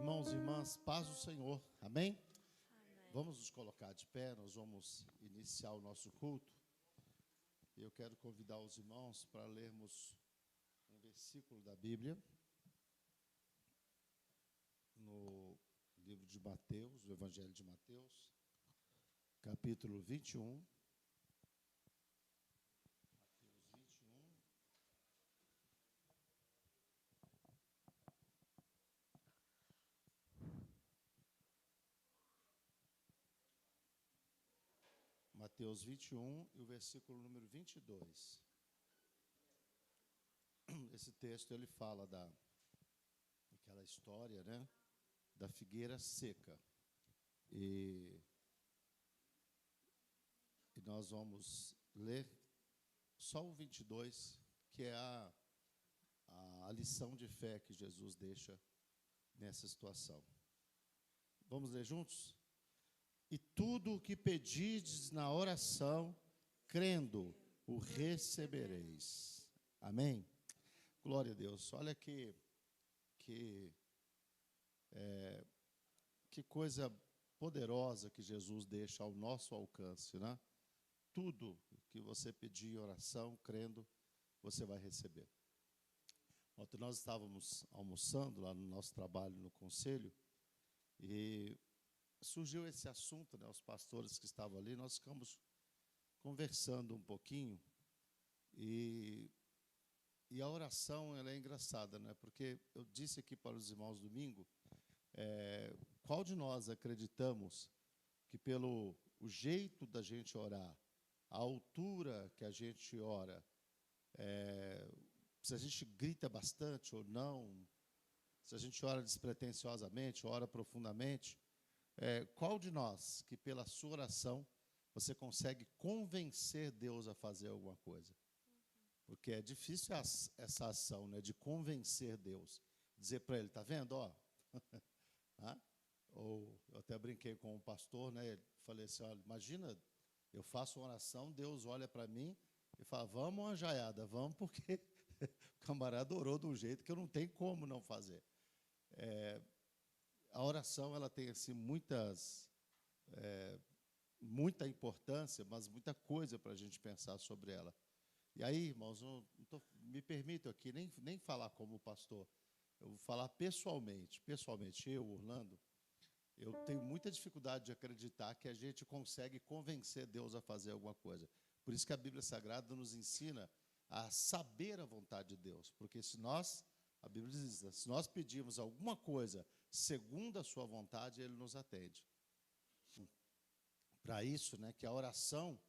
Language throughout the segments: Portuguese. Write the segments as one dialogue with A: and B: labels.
A: Irmãos e irmãs, paz do Senhor, amém?
B: Amém.
A: Vamos nos colocar de pé, nós vamos iniciar o nosso culto. E eu quero convidar os irmãos para lermos um versículo da Bíblia, no livro de Mateus, o Evangelho de Mateus, capítulo 21. Mateus 21. Mateus 21 e o versículo número 22. Esse texto ele fala daquela história, né, da figueira seca. E nós vamos ler só o 22, que é a lição de fé que Jesus deixa nessa situação. Vamos ler juntos? E tudo o que pedirdes na oração, crendo, o recebereis. Amém? Glória a Deus. Olha que coisa poderosa que Jesus deixa ao nosso alcance, né? Tudo que você pedir em oração, crendo, você vai receber. Ontem nós estávamos almoçando lá no nosso trabalho no conselho e surgiu esse assunto, né? Os pastores que estavam ali, nós ficamos conversando um pouquinho e a oração ela é engraçada, né? Porque eu disse aqui para os irmãos domingo, qual de nós acreditamos que pelo o jeito da gente orar, a altura que a gente ora, se a gente grita bastante ou não, se a gente ora despretensiosamente, ora profundamente, qual de nós que pela sua oração você consegue convencer Deus a fazer alguma coisa? Porque é difícil essa ação, né, de convencer Deus, dizer para ele, tá vendo, ó, ou eu até brinquei com um pastor, né, falei assim, olha, imagina, eu faço uma oração, Deus olha para mim e fala, vamos, anjaiada, vamos, porque o camarada orou de um jeito que eu não tenho como não fazer. A oração ela tem assim muita importância, mas muita coisa para a gente pensar sobre ela. E aí, irmãos, me permito aqui nem falar como pastor, eu vou falar pessoalmente, eu, Orlando, eu tenho muita dificuldade de acreditar que a gente consegue convencer Deus a fazer alguma coisa. Por isso que a Bíblia Sagrada nos ensina a saber a vontade de Deus, porque a Bíblia diz, se nós pedirmos alguma coisa segundo a sua vontade, Ele nos atende. Para isso, né, que a oração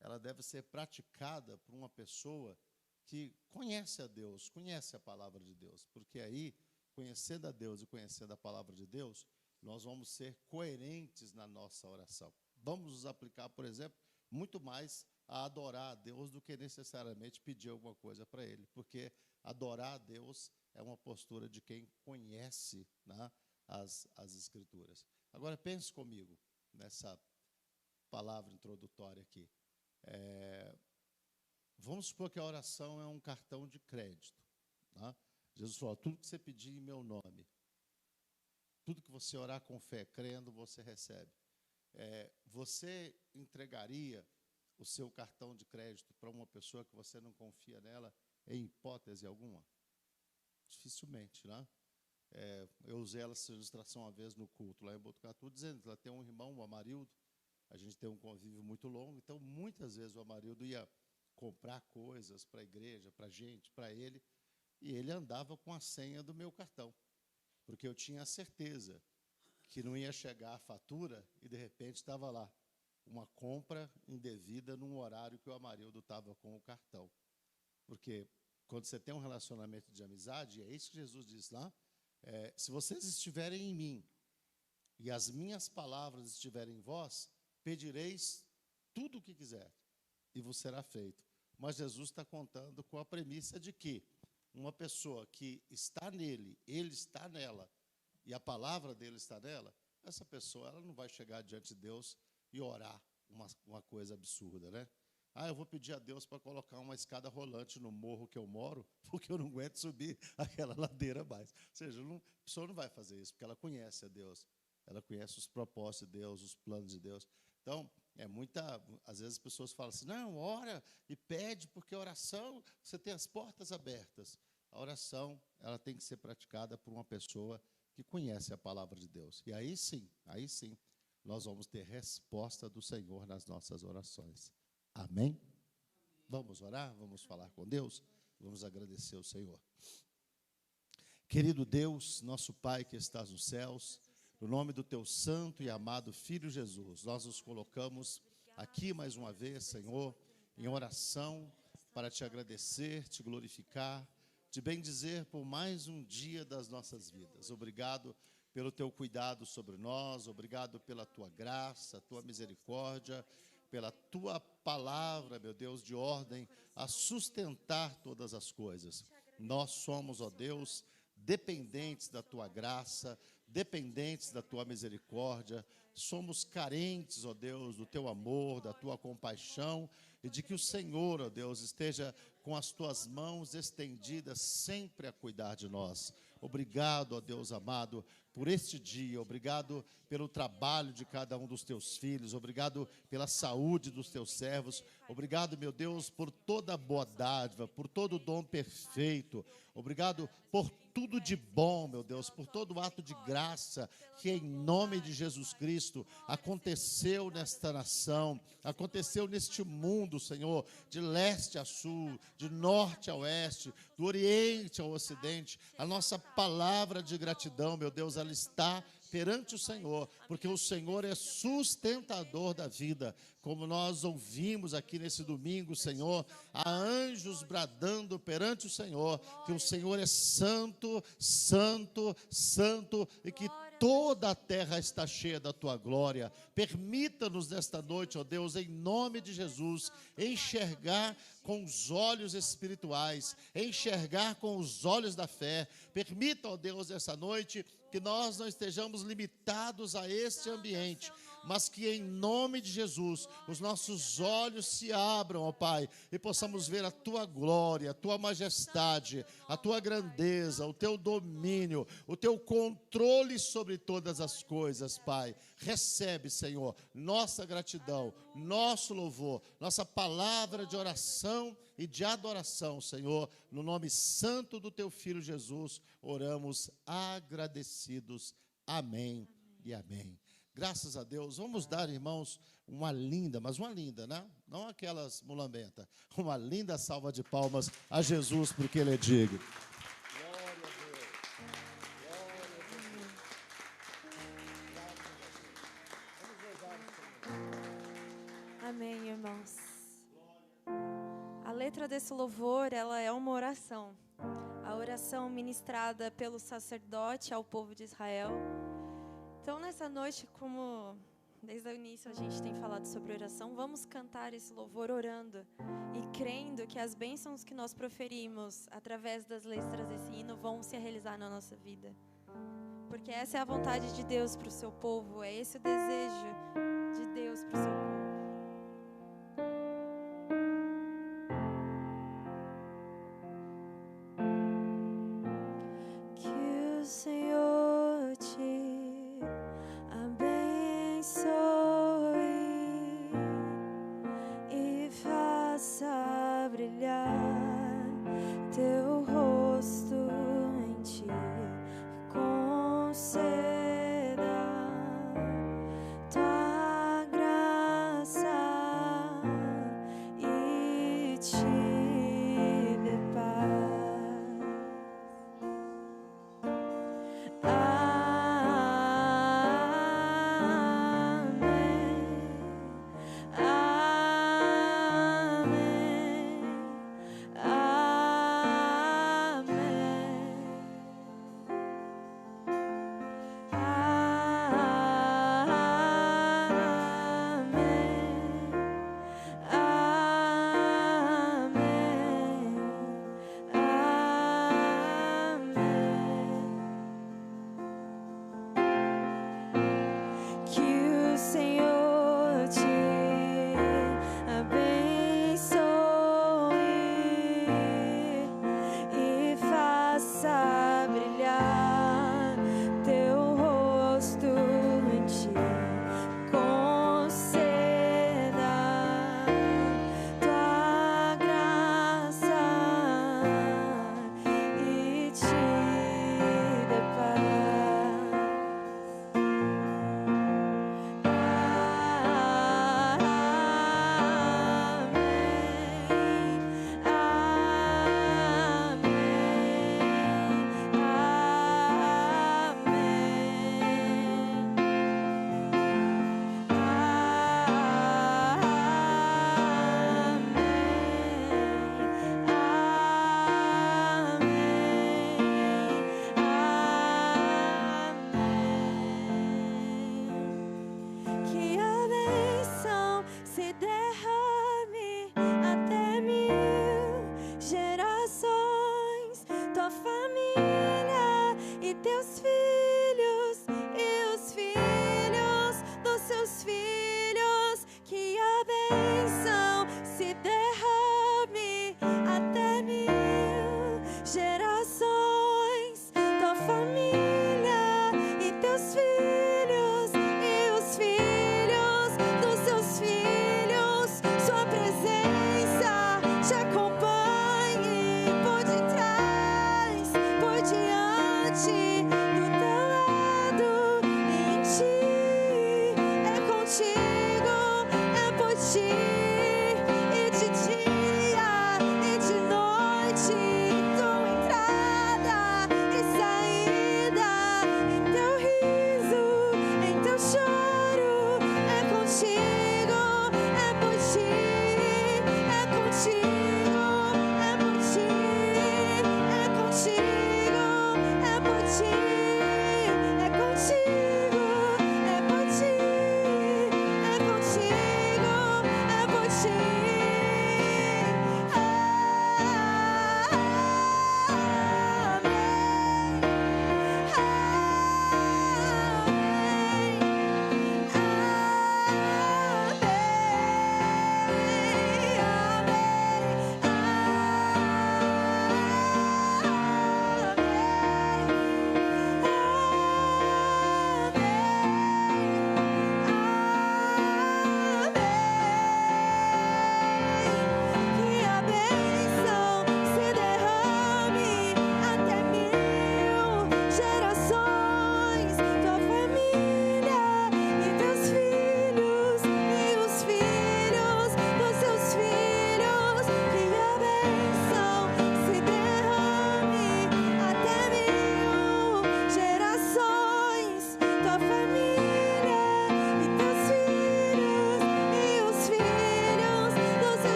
A: ela deve ser praticada por uma pessoa que conhece a Deus, conhece a palavra de Deus, porque aí, conhecendo a Deus e conhecendo a palavra de Deus, nós vamos ser coerentes na nossa oração. Vamos nos aplicar, por exemplo, muito mais a adorar a Deus do que necessariamente pedir alguma coisa para Ele, porque adorar a Deus é uma postura de quem conhece, né, as Escrituras. Agora, pense comigo nessa palavra introdutória aqui. Vamos supor que a oração é um cartão de crédito, tá? Jesus falou, tudo que você pedir em meu nome, tudo que você orar com fé, crendo, você recebe. Você entregaria o seu cartão de crédito para uma pessoa que você não confia nela, em hipótese alguma? Dificilmente, né? Eu usei essa ilustração uma vez no culto, lá em Botucatu, dizendo que ela tem um irmão, o Amarildo, a gente tem um convívio muito longo, então muitas vezes o Amarildo ia comprar coisas para a igreja, para a gente, para ele, e ele andava com a senha do meu cartão, porque eu tinha a certeza que não ia chegar a fatura e, de repente, estava lá uma compra indevida num horário que o Amarildo estava com o cartão. Porque quando você tem um relacionamento de amizade, é isso que Jesus diz lá, se vocês estiverem em mim e as minhas palavras estiverem em vós, pedireis tudo o que quiser e vos será feito. Mas Jesus está contando com a premissa de que uma pessoa que está nele, ele está nela, e a palavra dele está nela, essa pessoa ela não vai chegar diante de Deus e orar uma coisa absurda, né? Eu vou pedir a Deus para colocar uma escada rolante no morro que eu moro, porque eu não aguento subir aquela ladeira mais. Ou seja, a pessoa não vai fazer isso, porque ela conhece a Deus. Ela conhece os propósitos de Deus, os planos de Deus. Então, às vezes as pessoas falam assim, não, ora e pede, porque a oração, você tem as portas abertas. A oração, ela tem que ser praticada por uma pessoa que conhece a palavra de Deus. E aí sim, nós vamos ter resposta do Senhor nas nossas orações. Amém? Vamos orar? Vamos falar com Deus? Vamos agradecer ao Senhor. Querido Deus, nosso Pai que estás nos céus, no nome do teu santo e amado Filho Jesus, nós nos colocamos aqui mais uma vez, Senhor, em oração para te agradecer, te glorificar, te bendizer por mais um dia das nossas vidas. Obrigado pelo teu cuidado sobre nós, obrigado pela tua graça, tua misericórdia, pela tua palavra, meu Deus, de ordem a sustentar todas as coisas. Nós somos, ó Deus, dependentes da tua graça, dependentes da tua misericórdia, somos carentes, ó Deus, do teu amor, da tua compaixão, e de que o Senhor, ó Deus, esteja com as tuas mãos estendidas sempre a cuidar de nós. Obrigado, ó Deus amado, por este dia, obrigado pelo trabalho de cada um dos teus filhos, obrigado pela saúde dos teus servos, obrigado, meu Deus, por toda a boa dádiva, por todo o dom perfeito, obrigado por tudo de bom, meu Deus, por todo o ato de graça que em nome de Jesus Cristo aconteceu nesta nação, aconteceu neste mundo, Senhor, de leste a sul, de norte a oeste, do oriente ao ocidente. A nossa palavra de gratidão, meu Deus, ela está perante o Senhor, porque o Senhor é sustentador da vida. Como nós ouvimos aqui nesse domingo, Senhor, há anjos bradando perante o Senhor, que o Senhor é santo, santo, santo, e que toda a terra está cheia da tua glória. Permita-nos nesta noite, ó Deus, em nome de Jesus, enxergar com os olhos espirituais, enxergar com os olhos da fé. Permita, ó Deus, essa noite, que nós não estejamos limitados a este ambiente, mas que em nome de Jesus, os nossos olhos se abram, ó Pai, e possamos ver a tua glória, a tua majestade, a tua grandeza, o teu domínio, o teu controle sobre todas as coisas, Pai. Recebe, Senhor, nossa gratidão, nosso louvor, nossa palavra de oração e de adoração, Senhor, no nome santo do teu Filho Jesus, oramos agradecidos. Amém e amém. Graças a Deus. Vamos dar, irmãos, uma linda, né? Não aquelas mulambentas, uma linda salva de palmas a Jesus, porque Ele é digno. Glória a Deus. Glória
B: a Deus. Amém, irmãos. A letra desse louvor, ela é uma oração. A oração ministrada pelo sacerdote ao povo de Israel. Então, nessa noite, como desde o início a gente tem falado sobre oração, vamos cantar esse louvor orando e crendo que as bênçãos que nós proferimos através das letras desse hino vão se realizar na nossa vida. Porque essa é a vontade de Deus para o seu povo, é esse o desejo de Deus para o seu povo. Que o Senhor te abençoe e faça brilhar teu rosto em ti, conceda tua graça.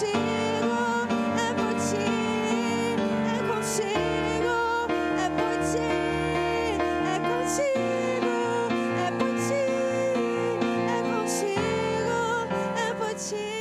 B: contigo, é por ti, é contigo, é por ti, é contigo, é por ti, é contigo, é por ti.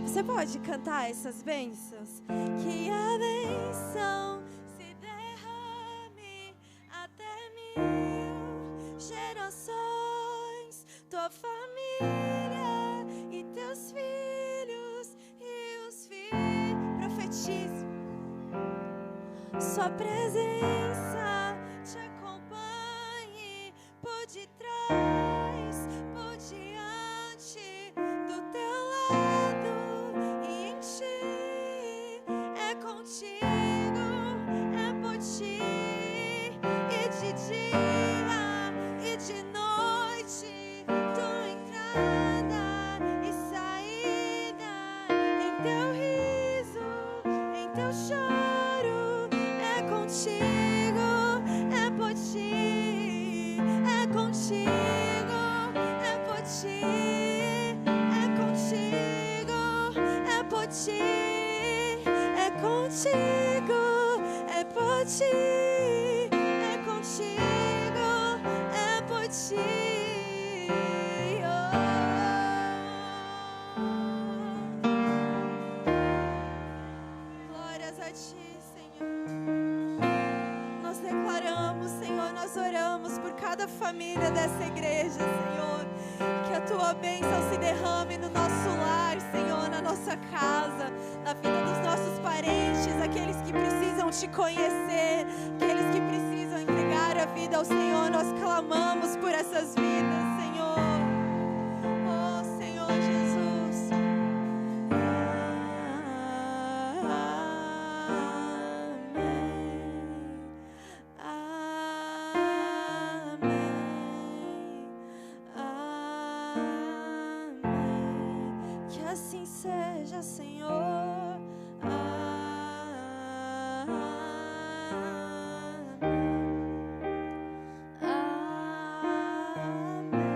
B: Você pode cantar essas bênçãos? Que a bênção se derrame até 1000 gerações, tua família e teus filhos e os filhos. Profetize. Sua presença te acompanhe por detrás, por diante, do teu lado e em ti. É contigo, é por ti, e de dia e de noite, tua entrada e saída, em teu riso, em teu choro. É contigo, é por ti, é contigo, é por ti, é contigo, é por ti, é contigo, é por ti, é contigo, é por ti. Glórias a ti, Senhor. Nós declaramos, Senhor, nós oramos por cada família dessa igreja, Senhor. Que a tua bênção se derrame no nosso lar, Senhor, na nossa casa, na vida dos nossos parentes, aqueles que precisam te conhecer, aqueles que precisam entregar a vida ao Senhor. Nós clamamos por essas vidas, Senhor. Oh, Senhor Jesus. Que assim seja, Senhor. Amém.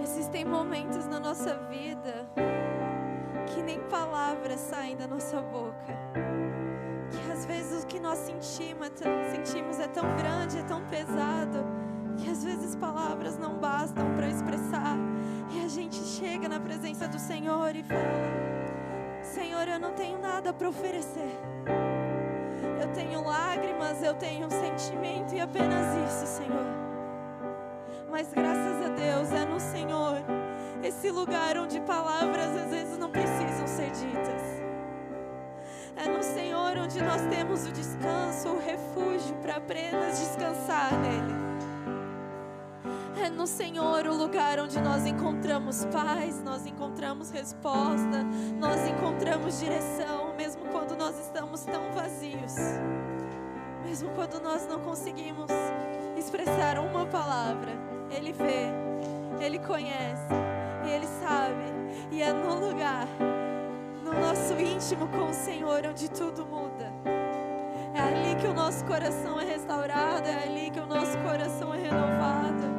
B: Existem momentos na nossa vida que nem palavras saem da nossa boca. Que às vezes o que nós sentimos é tão grande, é tão pesado, que às vezes palavras não bastam para expressar. E a gente chega na presença do Senhor e fala: Senhor, eu não tenho nada para oferecer. Eu tenho lágrimas, eu tenho um sentimento e apenas isso, Senhor. Mas graças a Deus é no Senhor, esse lugar onde palavras às vezes não precisam ser ditas. É no Senhor onde nós temos o descanso, o refúgio para apenas descansar nele. É no Senhor o lugar onde nós encontramos paz, nós encontramos resposta, nós encontramos direção, mesmo quando nós estamos tão vazios. Mesmo quando nós não conseguimos expressar uma palavra, Ele vê, Ele conhece e Ele sabe. E é no lugar, no nosso íntimo com o Senhor, onde tudo muda. É ali que o nosso coração é restaurado, é ali que o nosso coração é renovado.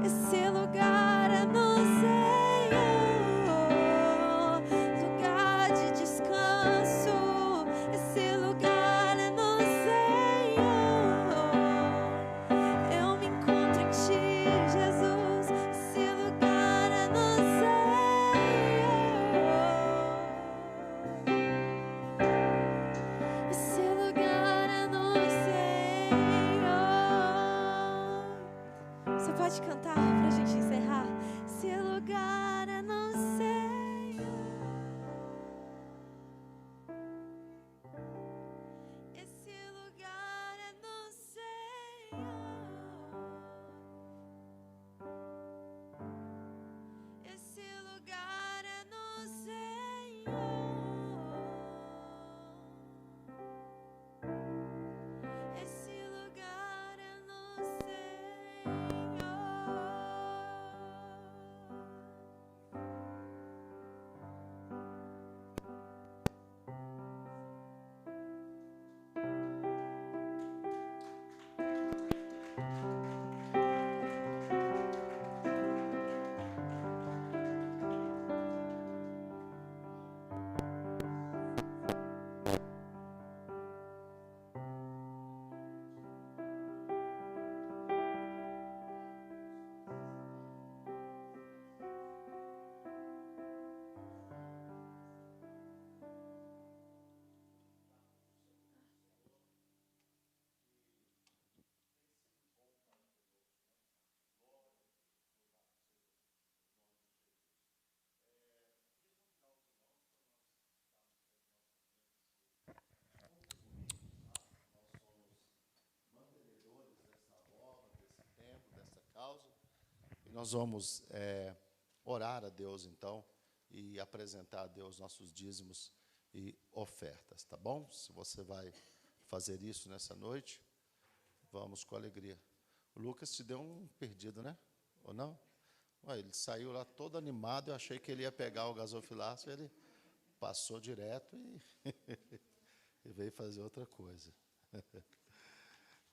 B: Esse lugar é no Senhor, lugar de descanso. Esse lugar é no Senhor. Eu me encontro em Ti, Jesus. Esse lugar é no Senhor. Esse lugar é no Senhor. Você pode cantar pra gente encerrar? Esse lugar é no Senhor. Esse lugar é no Senhor. Esse lugar é no Senhor. Esse lugar é no Senhor.
A: Nós vamos orar a Deus, então, e apresentar a Deus nossos dízimos e ofertas, tá bom? Se você vai fazer isso nessa noite, vamos com alegria. O Lucas te deu um perdido, né? Ou não? Ué, ele saiu lá todo animado, eu achei que ele ia pegar o gasofilácio, ele passou direto e, e veio fazer outra coisa.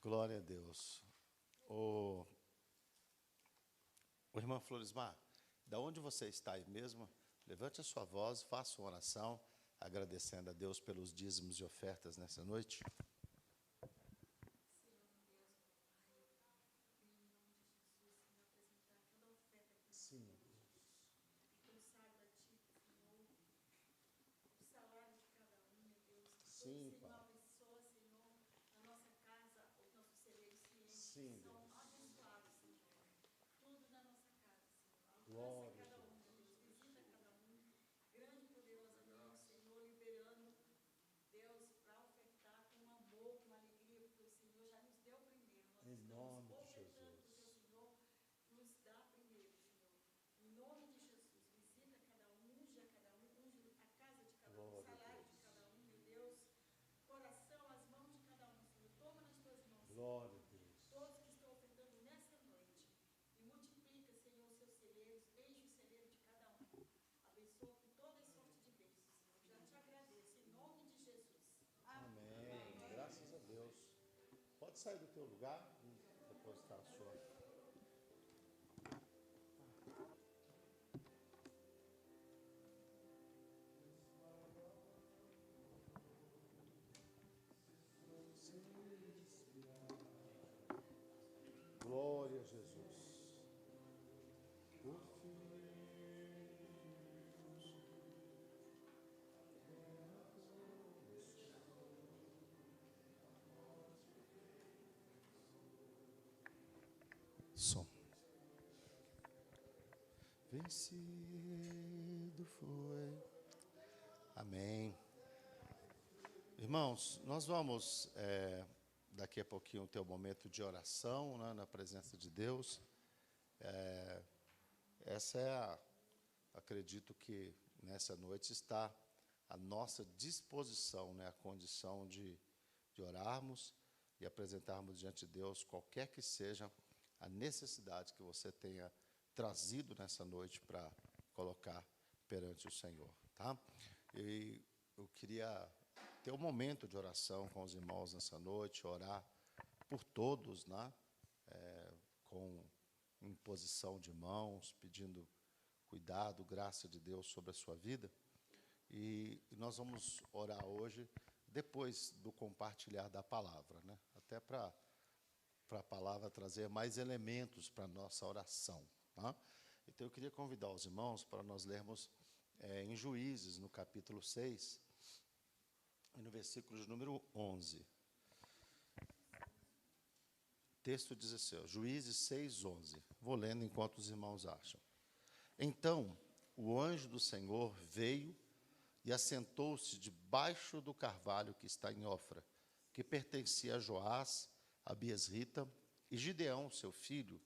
A: Glória a Deus. O irmã Florismar, da onde você está aí mesmo, levante a sua voz, faça uma oração, agradecendo a Deus pelos dízimos e ofertas nessa noite. Sim, Sim, Deus.
C: São abençoados, Senhor. Tudo na nossa casa, Senhor.
A: Glória
C: Abençoa
A: a
C: cada um, Deus. Visita cada um. Grande e poderosamente, Senhor, liberando, Deus, para ofertar com amor, com alegria, porque o Senhor já nos deu primeiro. Nós
A: Em
C: estamos
A: nome de
C: ofertando
A: Jesus.
C: porque o Senhor nos dá primeiro, Senhor. Em nome de Jesus, visita cada um, unge a cada um, unge a casa de cada um, o
A: Glória a
C: salário
A: Deus.
C: de cada um, meu Deus. Coração, as mãos de cada um, Senhor. Toma nas tuas mãos, Senhor.
A: Glória a Deus.
C: Todos que estão ofertando nessa noite. E multiplica, Senhor, os seus celeiros, enche o celeiro de cada um. Abençoa com toda sorte de bênçãos, Senhor. Já te agradeço, em nome de Jesus.
A: Amém. Graças a Deus. Pode sair do teu lugar e depositar a sua. Glória a Jesus. Por fim. Som. Vencido foi. Amém. Irmãos, nós vamos daqui a pouquinho ter um momento de oração, né, na presença de Deus. Essa é acredito que nessa noite está à nossa disposição, né, a condição de orarmos e apresentarmos diante de Deus qualquer que seja a necessidade que você tenha trazido nessa noite para colocar perante o Senhor, tá? E eu queria ter um momento de oração com os irmãos nessa noite, orar por todos, né? Com imposição de mãos, pedindo cuidado, graça de Deus sobre a sua vida. E nós vamos orar hoje, depois do compartilhar da palavra, né? Até para a palavra trazer mais elementos para a nossa oração, tá? Então, eu queria convidar os irmãos para nós lermos em Juízes, no capítulo 6, e no versículo de número 11. O texto diz assim, ó, Juízes 6, 11. Vou lendo enquanto os irmãos acham. Então, o anjo do Senhor veio e assentou-se debaixo do carvalho que está em Ofra, que pertencia a Joás, a Biesrita, e Gideão, seu filho,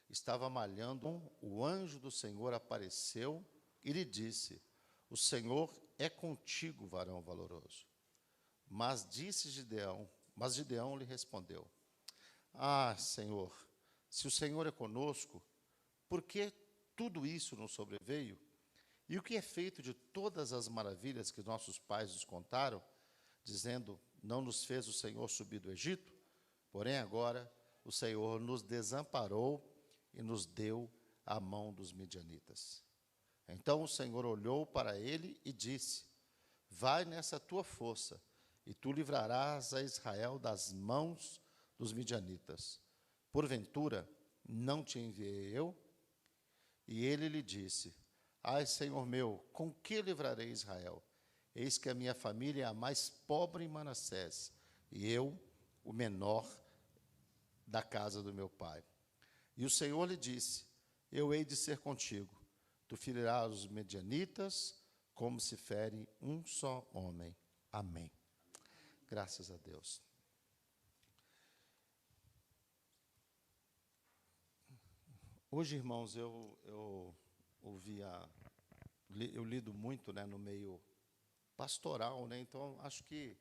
A: estava malhando. O anjo do Senhor apareceu e lhe disse, o Senhor é contigo, varão valoroso. Mas Gideão lhe respondeu, ah, Senhor, se o Senhor é conosco, por que tudo isso nos sobreveio? E o que é feito de todas as maravilhas que nossos pais nos contaram, dizendo, não nos fez o Senhor subir do Egito? Porém, agora o Senhor nos desamparou e nos deu à mão dos midianitas. Então o Senhor olhou para ele e disse, vai nessa tua força, e tu livrarás a Israel das mãos dos midianitas. Porventura, não te enviei eu? E ele lhe disse, ai, Senhor meu, com que livrarei Israel? Eis que a minha família é a mais pobre em Manassés, e eu, o menor da casa do meu pai. E o Senhor lhe disse, eu hei de ser contigo. Tu ferirás os medianitas, como se fere um só homem. Amém. Graças a Deus. Hoje, irmãos, eu lido muito, né, no meio pastoral, né, então acho que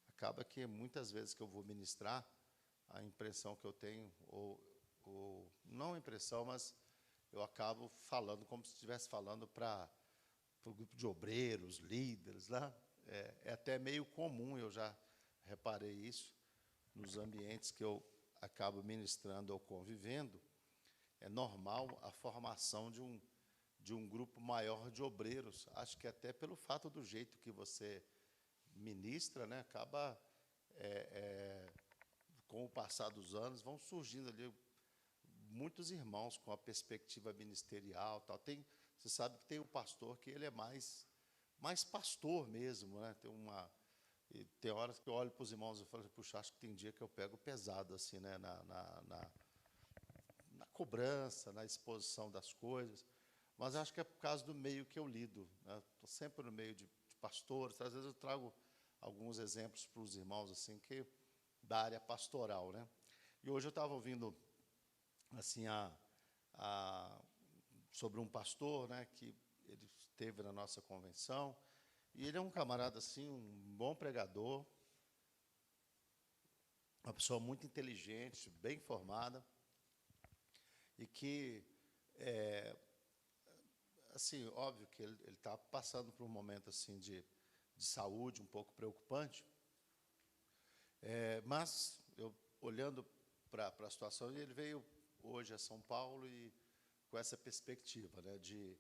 A: acaba que muitas vezes que eu vou ministrar, a impressão que eu tenho, ou não a impressão, mas eu acabo falando como se estivesse falando para o grupo de obreiros, líderes, lá. É até meio comum, eu já reparei isso, nos ambientes que eu acabo ministrando ou convivendo, é normal a formação de um grupo maior de obreiros. Acho que até pelo fato do jeito que você ministra, né, acaba, com o passar dos anos, vão surgindo ali muitos irmãos com a perspectiva ministerial. Tal. Você sabe que tem o pastor que ele é mais pastor mesmo, né, tem E tem horas que eu olho para os irmãos e falo, puxa, acho que tem dia que eu pego pesado, assim, né, na cobrança, na exposição das coisas. Mas acho que é por causa do meio que eu lido, né? Estou sempre no meio de pastores. Às vezes eu trago alguns exemplos para os irmãos, assim, que da área pastoral, né? E hoje eu estava ouvindo, assim, sobre um pastor, né, que ele esteve na nossa convenção, e ele é um camarada, assim, um bom pregador, uma pessoa muito inteligente, bem formada, e que, assim, óbvio que ele está passando por um momento, assim, de saúde um pouco preocupante, mas, eu olhando para a situação, ele veio hoje a São Paulo e com essa perspectiva, né, de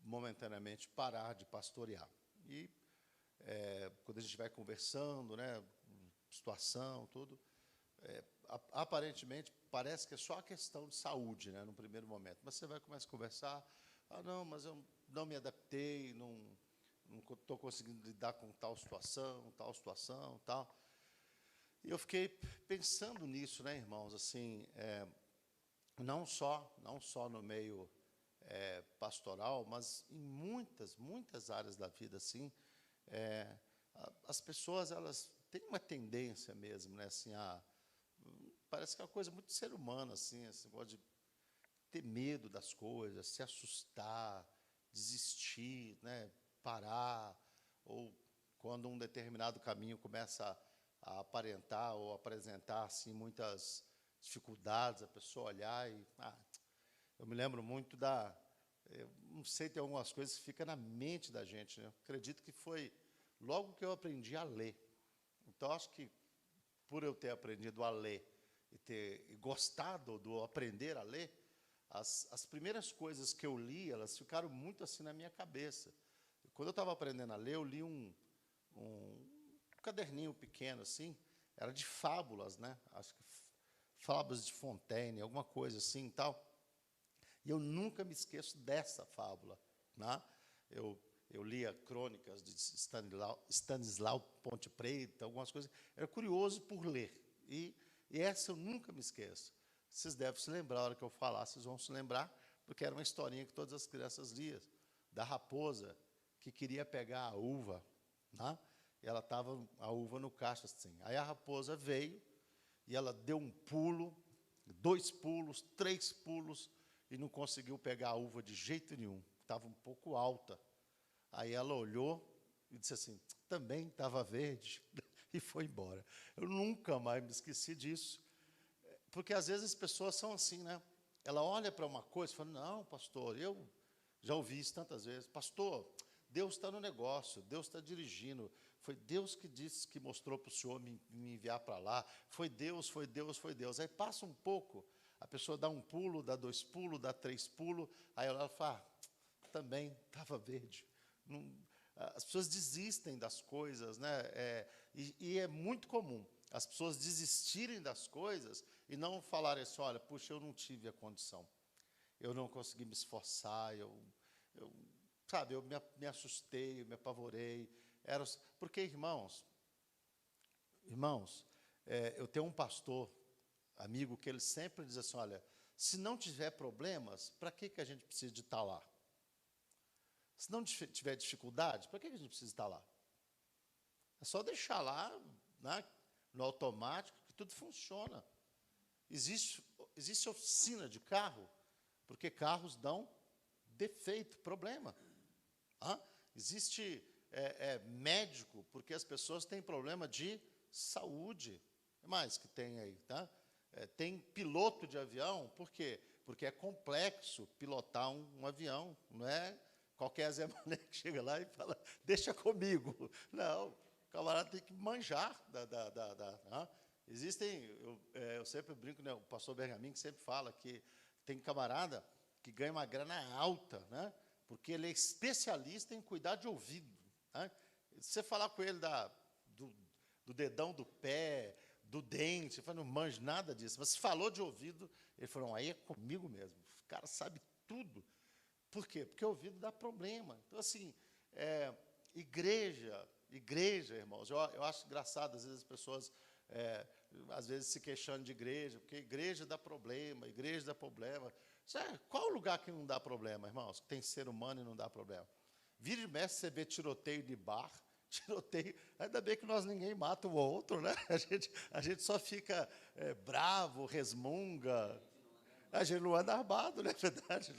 A: momentaneamente parar de pastorear. E quando a gente vai conversando, né, situação, tudo, aparentemente parece que é só a questão de saúde, né, no primeiro momento. Mas você vai começar a conversar, não, mas eu não me adaptei, não estou conseguindo lidar com tal situação, tal. E eu fiquei pensando nisso, né, irmãos, assim, não só no meio pastoral, mas em muitas áreas da vida, assim, as pessoas, elas têm uma tendência mesmo, né, assim, parece que é uma coisa muito ser humana, assim, esse negócio de ter medo das coisas, se assustar, desistir, né, parar, ou quando um determinado caminho começa a aparentar ou apresentar, assim, muitas dificuldades, a pessoa olhar e... eu me lembro muito eu não sei, tem algumas coisas que ficam na mente da gente, né? Eu acredito que foi logo que eu aprendi a ler. Então, acho que, por eu ter aprendido a ler e ter gostado do aprender a ler, as primeiras coisas que eu li, elas ficaram muito assim na minha cabeça. Quando eu estava aprendendo a ler, eu li um caderninho pequeno, assim, era de fábulas, né? Acho que Fábulas de Fontaine, alguma coisa assim, tal. E eu nunca me esqueço dessa fábula, né? Eu lia crônicas de Stanislau Ponte Preta, algumas coisas. Era curioso por ler. E essa eu nunca me esqueço. Vocês devem se lembrar, a hora que eu falar, vocês vão se lembrar, porque era uma historinha que todas as crianças liam, da raposa que queria pegar a uva, né? E ela estava, a uva no cacho, assim. Aí a raposa veio e ela deu um pulo, 2 pulos, 3 pulos, e não conseguiu pegar a uva de jeito nenhum. Estava um pouco alta. Aí ela olhou e disse assim, também estava verde, e foi embora. Eu nunca mais me esqueci disso. Porque, às vezes, as pessoas são assim, né? Ela olha para uma coisa e fala, não, pastor, eu já ouvi isso tantas vezes. Pastor, Deus está no negócio, Deus está dirigindo. Foi Deus que disse, que mostrou para o senhor me enviar para lá. Foi Deus, foi Deus, foi Deus. Aí passa um pouco, a pessoa dá um pulo, dá 2 pulos, dá 3 pulos, aí ela fala, também estava verde. Não, as pessoas desistem das coisas, né? E é muito comum as pessoas desistirem das coisas e não falarem assim, olha, puxa, eu não tive a condição, eu não consegui me esforçar, sabe, eu me assustei, eu me apavorei. Porque, irmãos, eu tenho um pastor, amigo, que ele sempre diz assim, olha, se não tiver problemas, para que a gente precisa de estar lá? Se não tiver dificuldade, para que a gente precisa estar lá? É só deixar lá, né, no automático, que tudo funciona. Existe oficina de carro, porque carros dão defeito, problema. Existe médico, porque as pessoas têm problema de saúde. O que mais que tem aí? Tá? Tem piloto de avião, por quê? Porque é complexo pilotar um avião, não é qualquer Zé Mané que chega lá e fala, deixa comigo. Não, o camarada tem que manjar. Existem, eu sempre brinco, né, o pastor Bergamin que sempre fala que tem camarada que ganha uma grana alta, né, porque ele é especialista em cuidar de ouvido. Né? Se você falar com ele do dedão do pé, do dente, ele fala, não manjo nada disso. Mas se falou de ouvido, ele falou, aí é comigo mesmo. O cara sabe tudo. Por quê? Porque o ouvido dá problema. Então, assim, igreja, igreja, irmãos, eu acho engraçado, às vezes as pessoas, às vezes se queixando de igreja, porque igreja dá problema, igreja dá problema. Qual o lugar que não dá problema, irmãos? Que tem ser humano e não dá problema. Vira e mexe, você vê tiroteio de bar, tiroteio, ainda bem que ninguém mata o outro, né? A gente só fica bravo, resmunga. A gente não anda armado, não é verdade?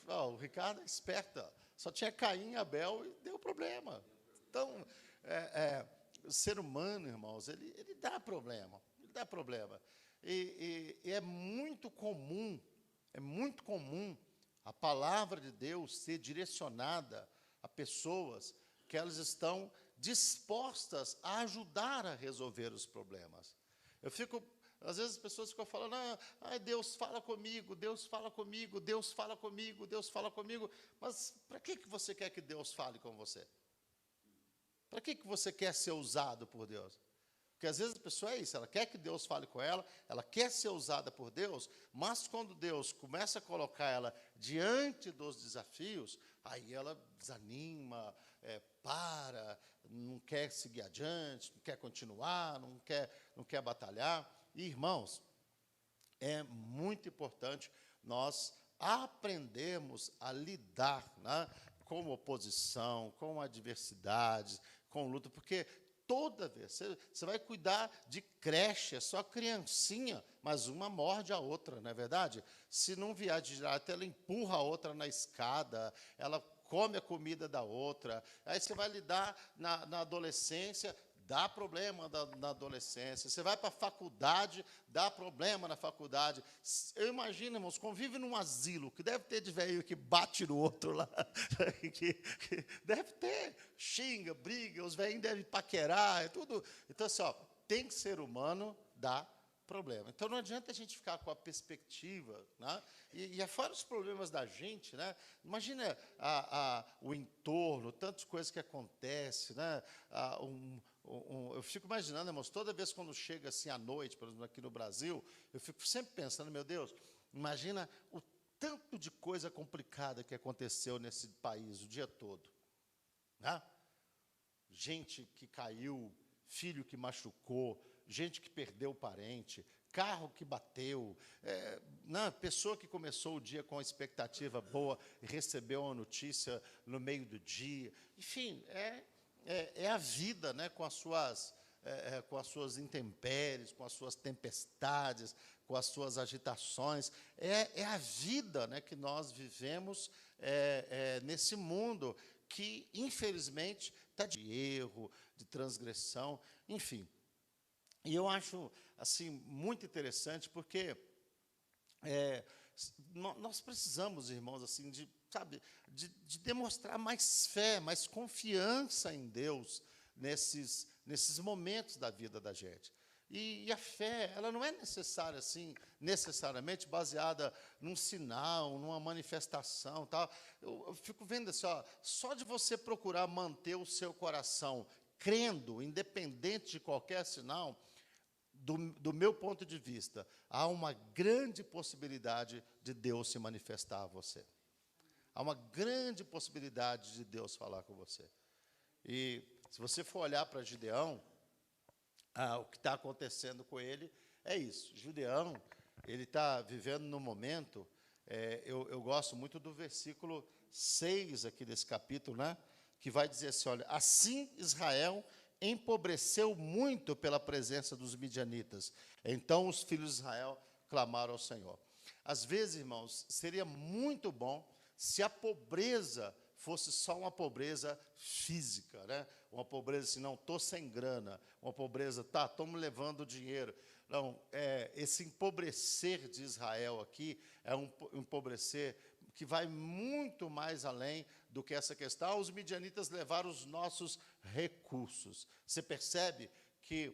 A: Não? O Ricardo é esperto. Só tinha Caim e Abel e deu problema. Então, o ser humano, irmãos, ele dá problema. Ele dá problema. E é muito comum a palavra de Deus ser direcionada a pessoas que elas estão dispostas a ajudar a resolver os problemas. Às vezes as pessoas ficam falando, Deus fala comigo, Deus fala comigo, Deus fala comigo, Deus fala comigo. Mas para que você quer que Deus fale com você? Para que você quer ser usado por Deus? Porque às vezes a pessoa é isso, ela quer que Deus fale com ela quer ser usada por Deus, mas quando Deus começa a colocar ela diante dos desafios, aí ela desanima, não quer seguir adiante, não quer continuar, não quer batalhar. E, irmãos, é muito importante nós aprendermos a lidar, né, com oposição, com adversidades, com luta, porque toda vez, você vai cuidar de creche, é só criancinha, mas uma morde a outra, não é verdade? Se não vier de direto, ela empurra a outra na escada, ela come a comida da outra. Aí você vai lidar na adolescência, dá problema na adolescência. Você vai para a faculdade, dá problema na faculdade. Eu imagino, irmãos, convive num asilo, que deve ter de velho que bate no outro lá. que deve ter, xinga, briga, os velhinhos devem paquerar, é tudo. Então, assim, tem que ser humano, dá problema. Então, não adianta a gente ficar com a perspectiva, né? E fora os problemas da gente, né? Imagina o entorno, tantas coisas que acontecem, né? Eu fico imaginando, irmãos, toda vez quando chega assim à noite, por exemplo, aqui no Brasil, eu fico sempre pensando, meu Deus, imagina o tanto de coisa complicada que aconteceu nesse país o dia todo, né? Gente que caiu, filho que machucou, gente que perdeu o parente, carro que bateu, pessoa que começou o dia com uma expectativa boa e recebeu uma notícia no meio do dia. Enfim, é a vida, né, com as suas intempéries, com as suas tempestades, com as suas agitações. É a vida, né, que nós vivemos nesse mundo que, infelizmente, está de erro, de transgressão, enfim. E eu acho assim muito interessante, porque nós precisamos, irmãos, assim, de demonstrar mais fé, mais confiança em Deus nesses momentos da vida da gente. E a fé, ela não é necessária, assim, necessariamente baseada num sinal, numa manifestação, tal. Eu fico vendo assim, só de você procurar manter o seu coração crendo, independente de qualquer sinal, do meu ponto de vista, há uma grande possibilidade de Deus se manifestar a você. Há uma grande possibilidade de Deus falar com você. E se você for olhar para Gideão, o que está acontecendo com ele é isso. Gideão, ele está vivendo no momento, eu gosto muito do versículo 6 aqui desse capítulo, né, que vai dizer assim, olha, assim Israel empobreceu muito pela presença dos midianitas. Então os filhos de Israel clamaram ao Senhor. Às vezes, irmãos, seria muito bom se a pobreza fosse só uma pobreza física, né? Uma pobreza assim, não, estou sem grana. Uma pobreza, estou me levando dinheiro. Não, esse empobrecer de Israel aqui é um empobrecer que vai muito mais além do que essa questão. Os midianitas levaram os nossos recursos. Você percebe que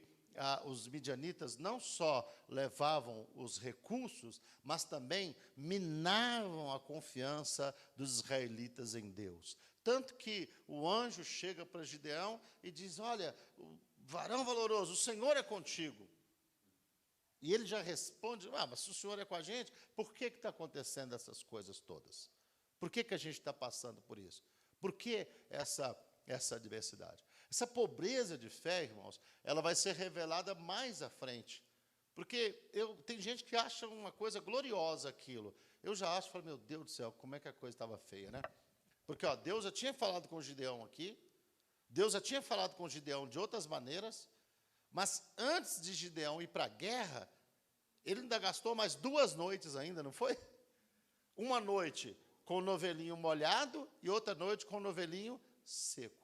A: os midianitas não só levavam os recursos, mas também minavam a confiança dos israelitas em Deus. Tanto que o anjo chega para Gideão e diz, olha, varão valoroso, o Senhor é contigo. E ele já responde, mas se o Senhor é com a gente, por que está acontecendo essas coisas todas? Por que a gente está passando por isso? Por que essa adversidade? Essa pobreza de fé, irmãos, ela vai ser revelada mais à frente. Porque tem gente que acha uma coisa gloriosa aquilo. Eu já acho, falo, meu Deus do céu, como é que a coisa estava feia, né? Porque Deus já tinha falado com Gideão aqui, Deus já tinha falado com Gideão de outras maneiras, mas antes de Gideão ir para a guerra, ele ainda gastou mais 2 noites ainda, não foi? Uma noite com o novelinho molhado e outra noite com o novelinho seco.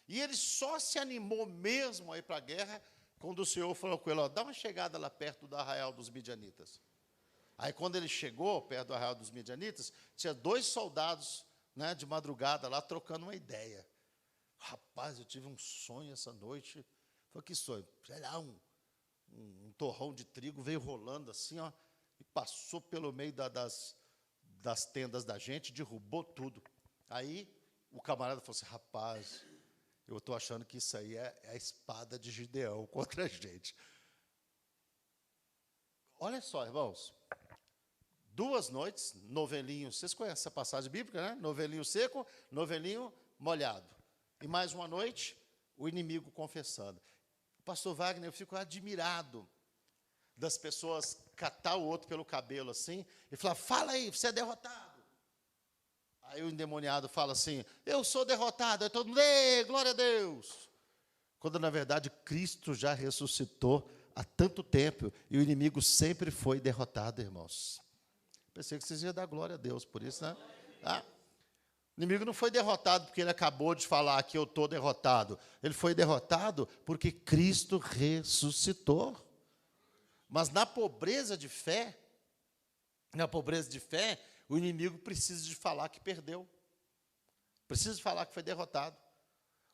A: E ele só se animou mesmo a ir para a guerra quando o Senhor falou com ele, dá uma chegada lá perto do arraial dos midianitas. Aí, quando ele chegou perto do arraial dos midianitas, tinha 2 soldados, né, de madrugada lá, trocando uma ideia. Rapaz, eu tive um sonho essa noite. Foi que sonho? Sei lá, um torrão de trigo veio rolando assim, e passou pelo meio das tendas da gente, derrubou tudo. Aí, o camarada falou assim, rapaz, eu estou achando que isso aí é a espada de Gideão contra a gente. Olha só, irmãos, 2 noites, novelinho, vocês conhecem essa passagem bíblica, né? Novelinho seco, novelinho molhado. E mais uma noite, o inimigo confessando. Pastor Wagner, eu fico admirado das pessoas catar o outro pelo cabelo assim e falar, fala aí, você é derrotado. Aí o endemoniado fala assim, eu sou derrotado. Aí todo mundo, glória a Deus. Quando, na verdade, Cristo já ressuscitou há tanto tempo e o inimigo sempre foi derrotado, irmãos. Pensei que vocês iam dar glória a Deus por isso, né? O inimigo não foi derrotado porque ele acabou de falar que eu estou derrotado. Ele foi derrotado porque Cristo ressuscitou. Mas na pobreza de fé, o inimigo precisa de falar que perdeu. Precisa de falar que foi derrotado.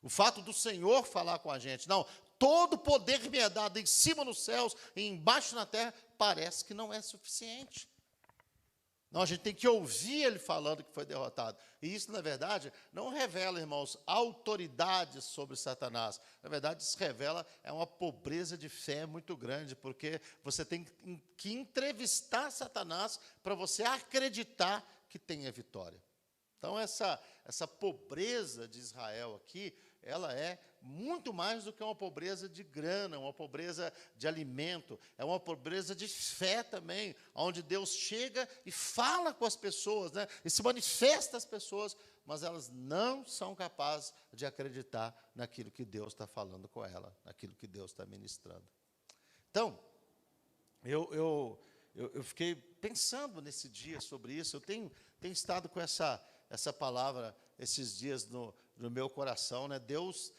A: O fato do Senhor falar com a gente, não, todo poder que me é dado em cima nos céus e embaixo na terra, parece que não é suficiente. Não, a gente tem que ouvir ele falando que foi derrotado. E isso, na verdade, não revela, irmãos, autoridade sobre Satanás. Na verdade, isso revela uma pobreza de fé muito grande, porque você tem que entrevistar Satanás para você acreditar que tem a vitória. Então, essa pobreza de Israel aqui, ela é muito mais do que uma pobreza de grana, uma pobreza de alimento, é uma pobreza de fé também, onde Deus chega e fala com as pessoas, né, e se manifesta às pessoas, mas elas não são capazes de acreditar naquilo que Deus está falando com ela, naquilo que Deus está ministrando. Então, eu fiquei pensando nesse dia sobre isso, eu tenho estado com essa palavra esses dias no meu coração, né? Deus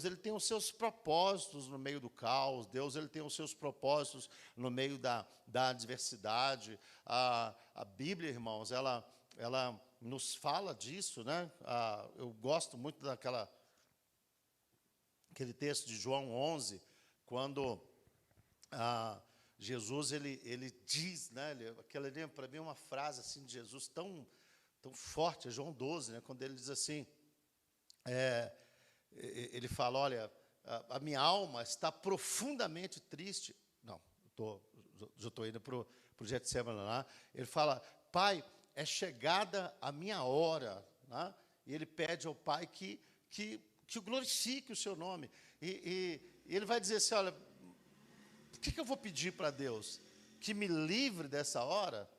A: ele tem os seus propósitos no meio do caos, Deus ele tem os seus propósitos no meio da adversidade. A Bíblia, irmãos, ela nos fala disso, né? Eu gosto muito aquele texto de João 11, quando Jesus ele diz, né? Aquela ali, para mim, é uma frase assim de Jesus tão forte, é João 12, né, quando ele diz assim, ele fala, olha, a minha alma está profundamente triste. Não, já estou indo para o Getsemane lá. Ele fala, Pai, é chegada a minha hora. Né? E ele pede ao Pai que glorifique o seu nome. E ele vai dizer assim, olha, o que eu vou pedir para Deus? Que me livre dessa hora?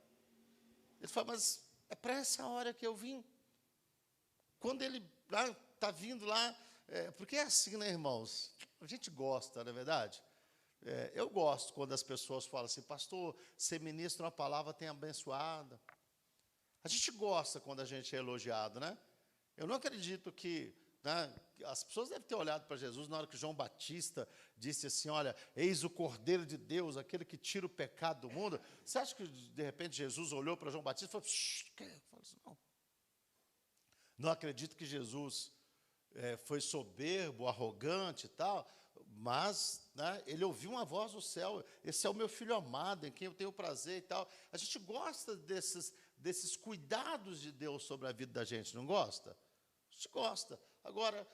A: Ele fala, mas é para essa hora que eu vim. Quando ele está vindo lá, porque é assim, né, irmãos? A gente gosta, não é verdade? Eu gosto quando as pessoas falam assim, pastor, você ministra uma palavra, tem abençoada. A gente gosta quando a gente é elogiado, né? Eu não acredito que, né, as pessoas devem ter olhado para Jesus na hora que João Batista disse assim, olha, eis o Cordeiro de Deus, aquele que tira o pecado do mundo. Você acha que, de repente, Jesus olhou para João Batista e falou, falou assim, não. Não acredito que Jesus foi soberbo, arrogante e tal, mas, né, ele ouviu uma voz do céu, esse é o meu filho amado, em quem eu tenho prazer e tal. A gente gosta desses cuidados de Deus sobre a vida da gente, não gosta? A gente gosta. Agora,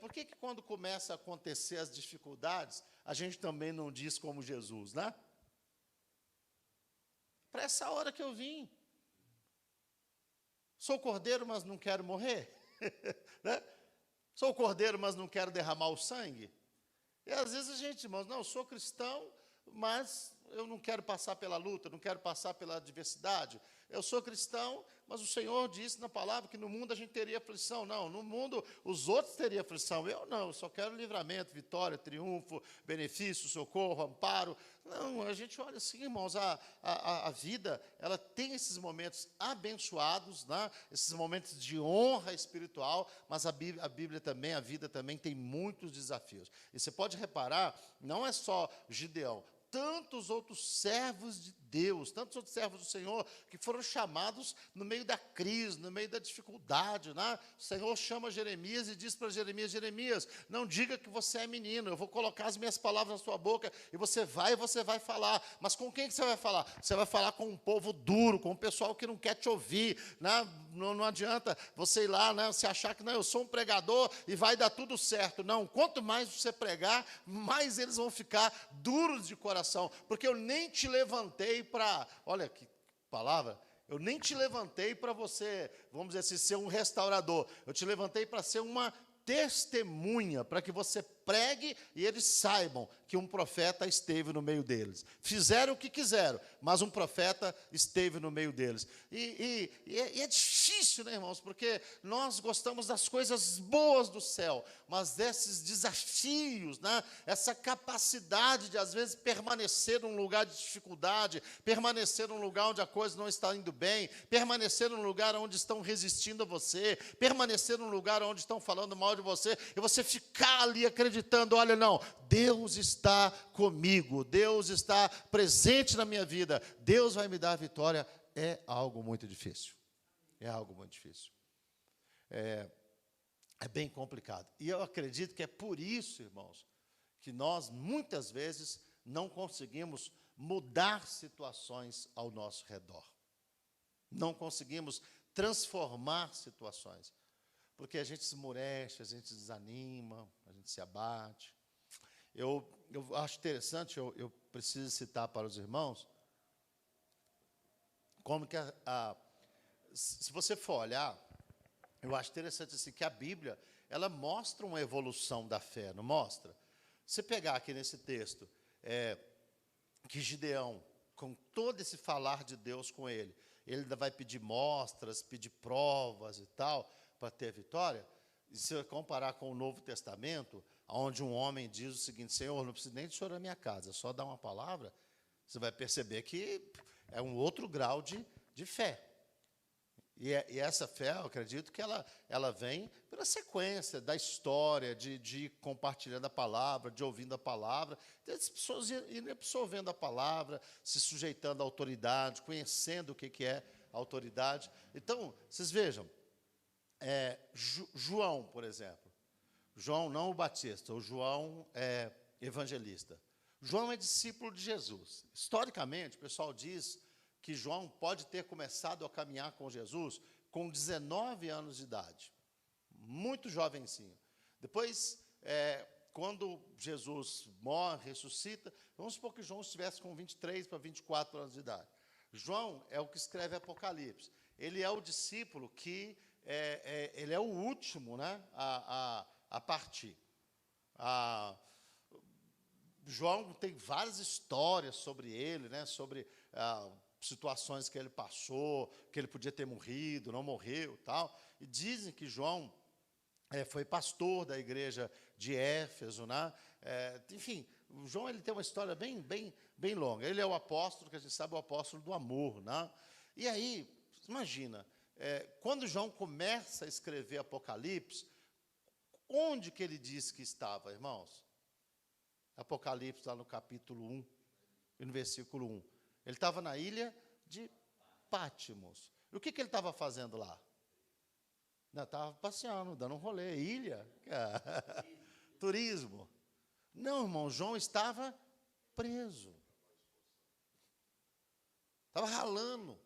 A: por que quando começa a acontecer as dificuldades, a gente também não diz como Jesus, né? Para essa hora que eu vim. Sou cordeiro, mas não quero morrer. Né? Sou o cordeiro, mas não quero derramar o sangue. E às vezes a gente, irmãos, não, eu sou cristão, mas eu não quero passar pela luta, não quero passar pela adversidade. Eu sou cristão, mas o Senhor disse na palavra que no mundo a gente teria aflição. Não, no mundo os outros teriam aflição. Eu não, eu só quero livramento, vitória, triunfo, benefício, socorro, amparo. Não, a gente olha assim, irmãos, a vida, ela tem esses momentos abençoados, né? Esses momentos de honra espiritual, mas a Bíblia também, a vida também tem muitos desafios. E você pode reparar, não é só Gideão, tantos outros servos de Deus, tantos outros servos do Senhor, que foram chamados no meio da crise, no meio da dificuldade, né? O Senhor chama Jeremias e diz para Jeremias, Jeremias, não diga que você é menino, eu vou colocar as minhas palavras na sua boca, e você vai falar, mas com quem que você vai falar? Você vai falar com um povo duro, com um pessoal que não quer te ouvir, né? Não adianta você ir lá, né? Você achar que não, eu sou um pregador e vai dar tudo certo. Não, quanto mais você pregar, mais eles vão ficar duros de coração, porque eu nem te levantei para, olha que palavra, eu nem te levantei para você, vamos dizer assim, ser um restaurador, eu te levantei para ser uma testemunha, para que você pregue e eles saibam que um profeta esteve no meio deles. Fizeram o que quiseram, mas um profeta esteve no meio deles. E é difícil, né, irmãos? Porque nós gostamos das coisas boas do céu, mas desses desafios, né, essa capacidade de, às vezes, permanecer num lugar de dificuldade, permanecer num lugar onde a coisa não está indo bem, permanecer num lugar onde estão resistindo a você, permanecer num lugar onde estão falando mal de você, e você ficar ali acreditando, olha, não, Deus está comigo, Deus está presente na minha vida, Deus vai me dar a vitória, é algo muito difícil. É algo muito difícil. É bem complicado. E eu acredito que é por isso, irmãos, que nós, muitas vezes, não conseguimos mudar situações ao nosso redor. Não conseguimos transformar situações. Porque a gente se esmorece, a gente desanima, a gente se abate. Eu acho interessante, eu preciso citar para os irmãos, como que se você for olhar, eu acho interessante assim, que a Bíblia, ela mostra uma evolução da fé, não mostra? Se pegar aqui nesse texto, que Gideão, com todo esse falar de Deus com ele ainda vai pedir mostras, pedir provas e tal, para ter vitória. E se eu comparar com o Novo Testamento, onde um homem diz o seguinte, Senhor, não preciso nem de senhor na minha casa, só dar uma palavra, você vai perceber que é um outro grau de fé. E essa fé, eu acredito que ela vem pela sequência da história, de compartilhando a palavra, de ouvindo a palavra, das pessoas irem absorvendo a palavra, se sujeitando à autoridade, conhecendo o que é a autoridade. Então, vocês vejam, João, por exemplo, João não o Batista, o João é evangelista. João é discípulo de Jesus. Historicamente, o pessoal diz que João pode ter começado a caminhar com Jesus com 19 anos de idade, muito jovenzinho. Depois, quando Jesus morre, ressuscita, vamos supor que João estivesse com 23 para 24 anos de idade. João é o que escreve Apocalipse. Ele é o discípulo que, ele é o último, né, a partir. João tem várias histórias sobre ele, né, sobre situações que ele passou, que ele podia ter morrido, não morreu, tal. E dizem que João foi pastor da igreja de Éfeso, né? Enfim, João ele tem uma história bem longa. Ele é o apóstolo, que a gente sabe, o apóstolo do amor, né? E aí, imagina, quando João começa a escrever Apocalipse, onde que ele diz que estava, irmãos? Apocalipse, lá no capítulo 1, e no versículo 1. Ele estava na ilha de Pátimos. E o que ele estava fazendo lá? Estava passeando, dando um rolê. Ilha? Turismo. Não, irmão, João estava preso. Estava ralando.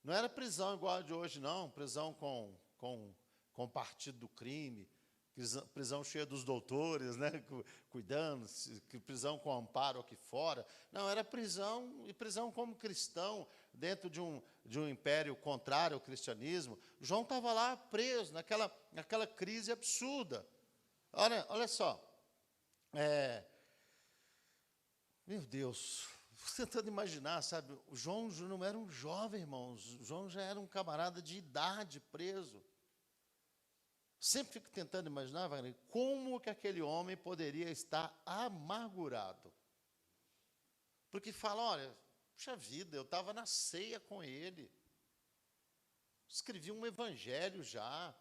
A: Não era prisão igual a de hoje, não. Prisão com partido do crime. prisão cheia dos doutores, né, cuidando, prisão com amparo aqui fora. Não, era prisão, e prisão como cristão, dentro de um império contrário ao cristianismo. João estava lá preso, naquela crise absurda. Olha só, meu Deus, tentando imaginar, sabe, o João não era um jovem, irmãos, João já era um camarada de idade preso. Sempre fico tentando imaginar, Wagner, como que aquele homem poderia estar amargurado. Porque fala, olha, puxa vida, eu estava na ceia com ele, escrevi um evangelho já,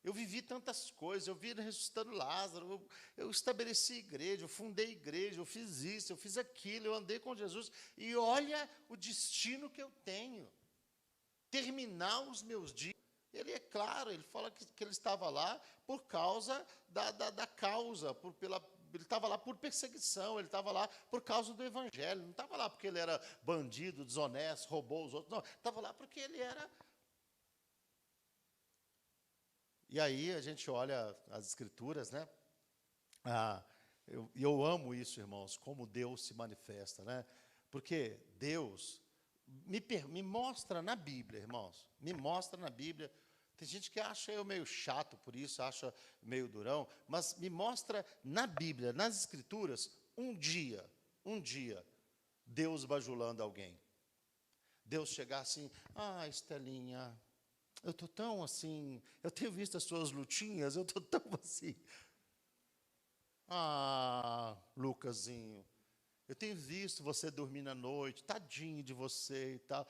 A: eu vivi tantas coisas, eu vi ele ressuscitando Lázaro, eu estabeleci igreja, eu fundei igreja, eu fiz isso, eu fiz aquilo, eu andei com Jesus, e olha o destino que eu tenho, terminar os meus dias. Ele é claro, ele fala que ele estava lá por causa da causa, ele estava lá por perseguição, ele estava lá por causa do evangelho, não estava lá porque ele era bandido, desonesto, roubou os outros, não, estava lá porque ele era. E aí a gente olha as escrituras, né? Eu amo isso, irmãos, como Deus se manifesta, né? Porque Deus me mostra na Bíblia, irmãos, me mostra na Bíblia. Tem gente que acha eu meio chato por isso, acha meio durão, mas me mostra na Bíblia, nas Escrituras, um dia, Deus bajulando alguém. Deus chegar assim, Estelinha, eu estou tão assim, eu tenho visto as suas lutinhas, eu estou tão assim. Lucasinho, eu tenho visto você dormir na noite, tadinho de você e tal.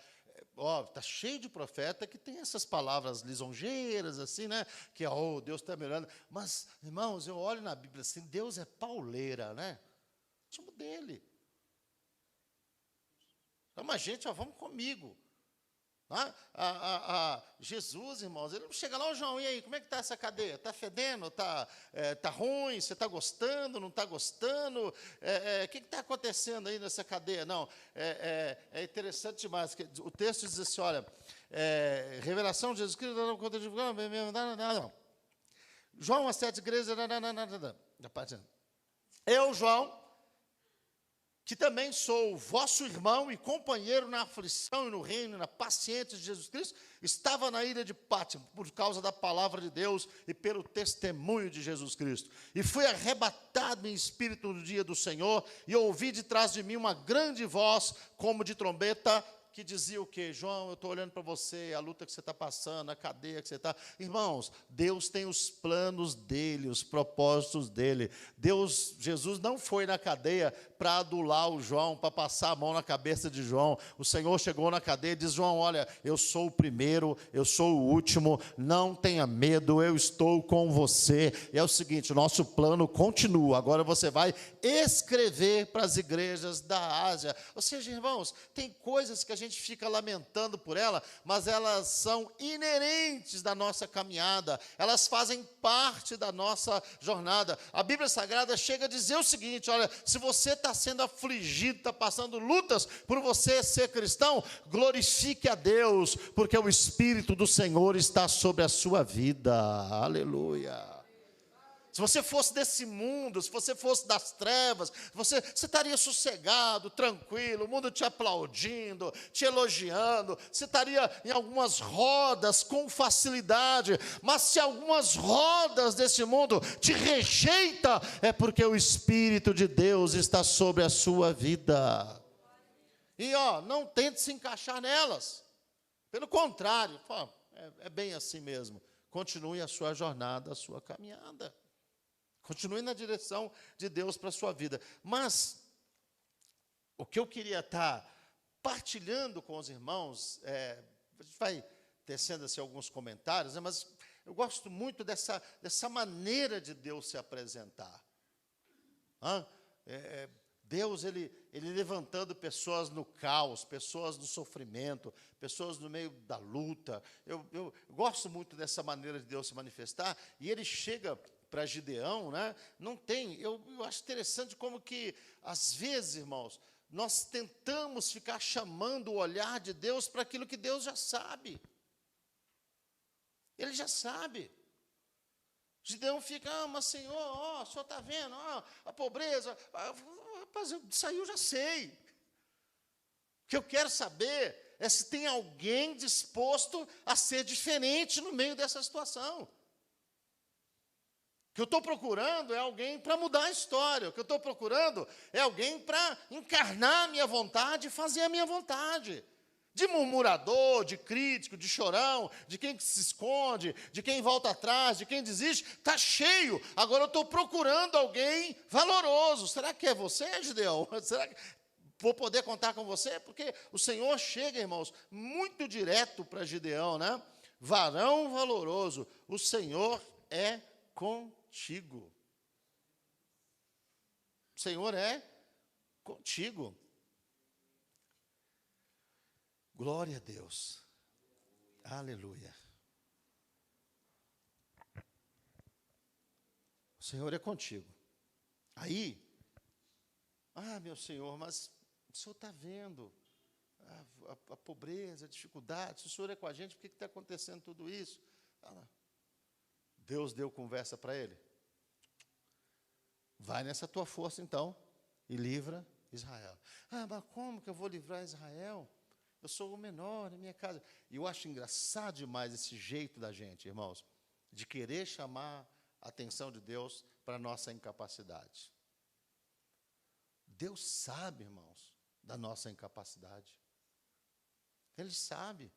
A: Está cheio de profeta que tem essas palavras lisonjeiras, assim, né? Que, Deus está me olhando. Mas, irmãos, eu olho na Bíblia assim, Deus é pauleira, né? Chamo dele. Então, gente, vamos comigo. Jesus, irmãos, ele não chega lá, João, e aí, como é que está essa cadeia? Está fedendo? Está ruim? Você está gostando? Não está gostando? O que está acontecendo aí nessa cadeia? Não, é interessante demais, que o texto diz assim, olha, revelação de Jesus Cristo, não. João, as 7 igrejas, eu, João, que também sou vosso irmão e companheiro na aflição e no reino e na paciência de Jesus Cristo, estava na ilha de Pátimo por causa da palavra de Deus e pelo testemunho de Jesus Cristo. E fui arrebatado em espírito no dia do Senhor e ouvi de trás de mim uma grande voz como de trombeta, que dizia o quê? João, eu estou olhando para você, a luta que você está passando, a cadeia que você está. Irmãos, Deus tem os planos dele, os propósitos dele. Jesus não foi na cadeia para adular o João, para passar a mão na cabeça de João. O Senhor chegou na cadeia e diz, João, olha, eu sou o primeiro, eu sou o último, não tenha medo, eu estou com você. E é o seguinte, o nosso plano continua. Agora você vai escrever para as igrejas da Ásia. Ou seja, irmãos, tem coisas que a gente fica lamentando por ela, mas elas são inerentes da nossa caminhada, elas fazem parte da nossa jornada. A Bíblia Sagrada chega a dizer o seguinte, olha, se você está sendo afligido, está passando lutas por você ser cristão, glorifique a Deus, porque o Espírito do Senhor está sobre a sua vida. Aleluia. Se você fosse desse mundo, se você fosse das trevas, você estaria sossegado, tranquilo, o mundo te aplaudindo, te elogiando, você estaria em algumas rodas com facilidade, mas se algumas rodas desse mundo te rejeita, é porque o Espírito de Deus está sobre a sua vida. E não tente se encaixar nelas, pelo contrário, é bem assim mesmo, continue a sua jornada, a sua caminhada. Continue na direção de Deus para a sua vida. Mas, o que eu queria estar partilhando com os irmãos, a gente vai tecendo assim, alguns comentários, né, mas eu gosto muito dessa maneira de Deus se apresentar. Deus, ele levantando pessoas no caos, pessoas no sofrimento, pessoas no meio da luta. Eu gosto muito dessa maneira de Deus se manifestar, e ele chega para Gideão, né? Não tem, eu acho interessante como que, às vezes, irmãos, nós tentamos ficar chamando o olhar de Deus para aquilo que Deus já sabe. Ele já sabe. Gideão fica, mas Senhor, ó, o Senhor está vendo, ó, a pobreza. Rapaz, isso aí eu já sei. O que eu quero saber é se tem alguém disposto a ser diferente no meio dessa situação. O que eu estou procurando é alguém para mudar a história. O que eu estou procurando é alguém para encarnar a minha vontade e fazer a minha vontade. De murmurador, de crítico, de chorão, de quem se esconde, de quem volta atrás, de quem desiste, está cheio. Agora eu estou procurando alguém valoroso. Será que é você, Gideão? Será que vou poder contar com você? Porque o Senhor chega, irmãos, muito direto para Gideão, né? Varão valoroso, o Senhor é contigo. O Senhor é contigo. Glória a Deus. Aleluia. O Senhor é contigo. Aí, meu Senhor, mas o Senhor está vendo a pobreza, a dificuldade. Se o Senhor é com a gente, por que está acontecendo tudo isso? Deus deu conversa para ele. Vai nessa tua força, então, e livra Israel. Mas como que eu vou livrar Israel? Eu sou o menor na minha casa. E eu acho engraçado demais esse jeito da gente, irmãos, de querer chamar a atenção de Deus para a nossa incapacidade. Deus sabe, irmãos, da nossa incapacidade. Ele sabe.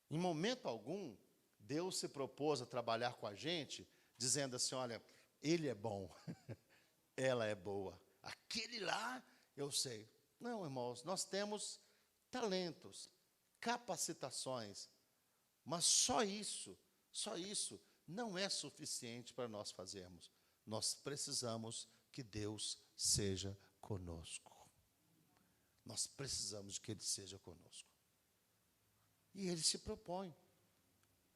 A: Em momento algum, Deus se propôs a trabalhar com a gente, dizendo assim, olha, ele é bom, ela é boa. Aquele lá, eu sei. Não, irmãos, nós temos talentos, capacitações, mas só isso não é suficiente para nós fazermos. Nós precisamos que Deus seja conosco. Nós precisamos que Ele seja conosco. E Ele se propõe.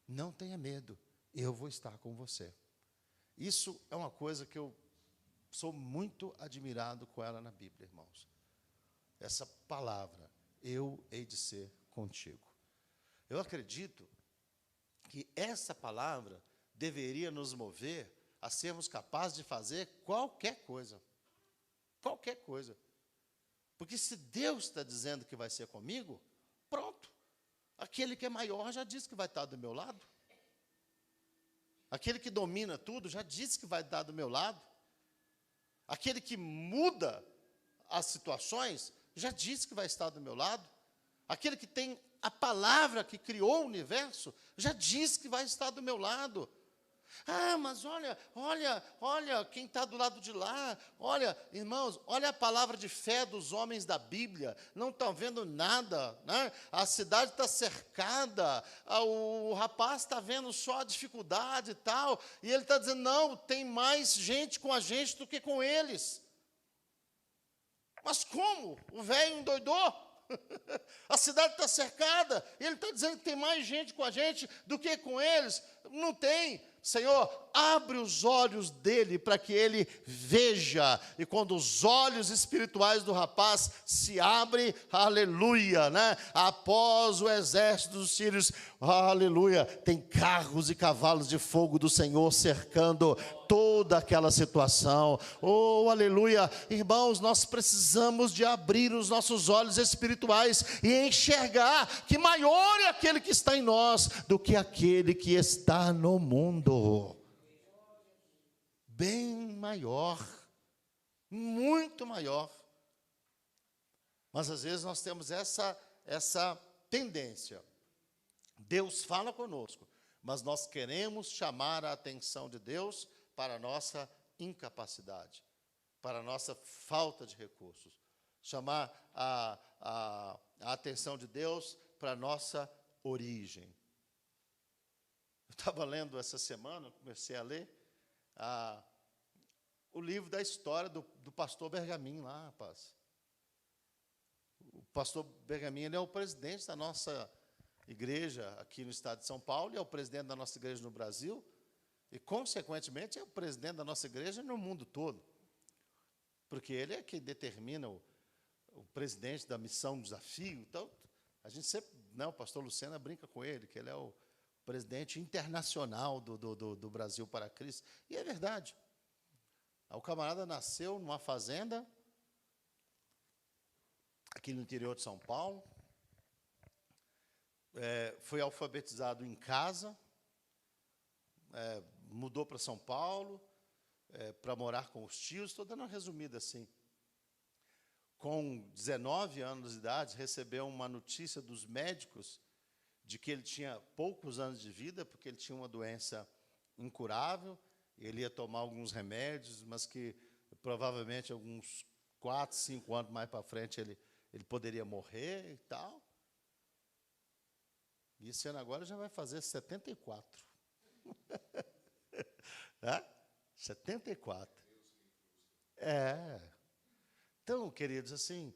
A: Não tenha medo, eu vou estar com você. Isso é uma coisa que eu sou muito admirado com ela na Bíblia, irmãos. Essa palavra, eu hei de ser contigo. Eu acredito que essa palavra deveria nos mover a sermos capazes de fazer qualquer coisa. Qualquer coisa. Porque se Deus está dizendo que vai ser comigo, pronto. Aquele que é maior já disse que vai estar do meu lado. Aquele que domina tudo já disse que vai estar do meu lado. Aquele que muda as situações já disse que vai estar do meu lado. Aquele que tem a palavra que criou o universo já disse que vai estar do meu lado. Mas olha quem está do lado de lá. Olha, irmãos, olha a palavra de fé dos homens da Bíblia. Não estão vendo nada, né? A cidade está cercada, o rapaz está vendo só a dificuldade e tal, e ele está dizendo, não, tem mais gente com a gente do que com eles. Mas como? O velho endoidou? A cidade está cercada, e ele está dizendo que tem mais gente com a gente do que com eles. Não tem. Senhor, abre os olhos dele para que ele veja. E quando os olhos espirituais do rapaz se abrem, aleluia, né? Após o exército dos sírios, aleluia, tem carros e cavalos de fogo do Senhor cercando toda aquela situação. Oh, aleluia. Irmãos, nós precisamos de abrir os nossos olhos espirituais e enxergar que maior é aquele que está em nós do que aquele que está no mundo. Bem maior, muito maior. Mas às vezes nós temos essa tendência. Deus fala conosco, mas nós queremos chamar a atenção de Deus para a nossa incapacidade, para a nossa falta de recursos. Chamar a atenção de Deus para a nossa origem. Eu estava lendo essa semana, comecei a ler o livro da história do pastor Bergamin lá, rapaz. O pastor Bergamin, ele é o presidente da nossa igreja aqui no estado de São Paulo, e é o presidente da nossa igreja no Brasil, e, consequentemente, é o presidente da nossa igreja no mundo todo. Porque ele é que determina o presidente da missão, desafio. Então, a gente sempre, o pastor Lucena brinca com ele, que ele é o presidente internacional do Brasil para Cristo. E é verdade. O camarada nasceu numa fazenda, aqui no interior de São Paulo, foi alfabetizado em casa, mudou para São Paulo, para morar com os tios. Estou dando uma resumida assim. Com 19 anos de idade, recebeu uma notícia dos médicos de que ele tinha poucos anos de vida, porque ele tinha uma doença incurável, ele ia tomar alguns remédios, mas que provavelmente alguns 4, 5 anos mais para frente ele poderia morrer e tal. E esse ano agora já vai fazer 74. É? 74. Então, queridos, assim,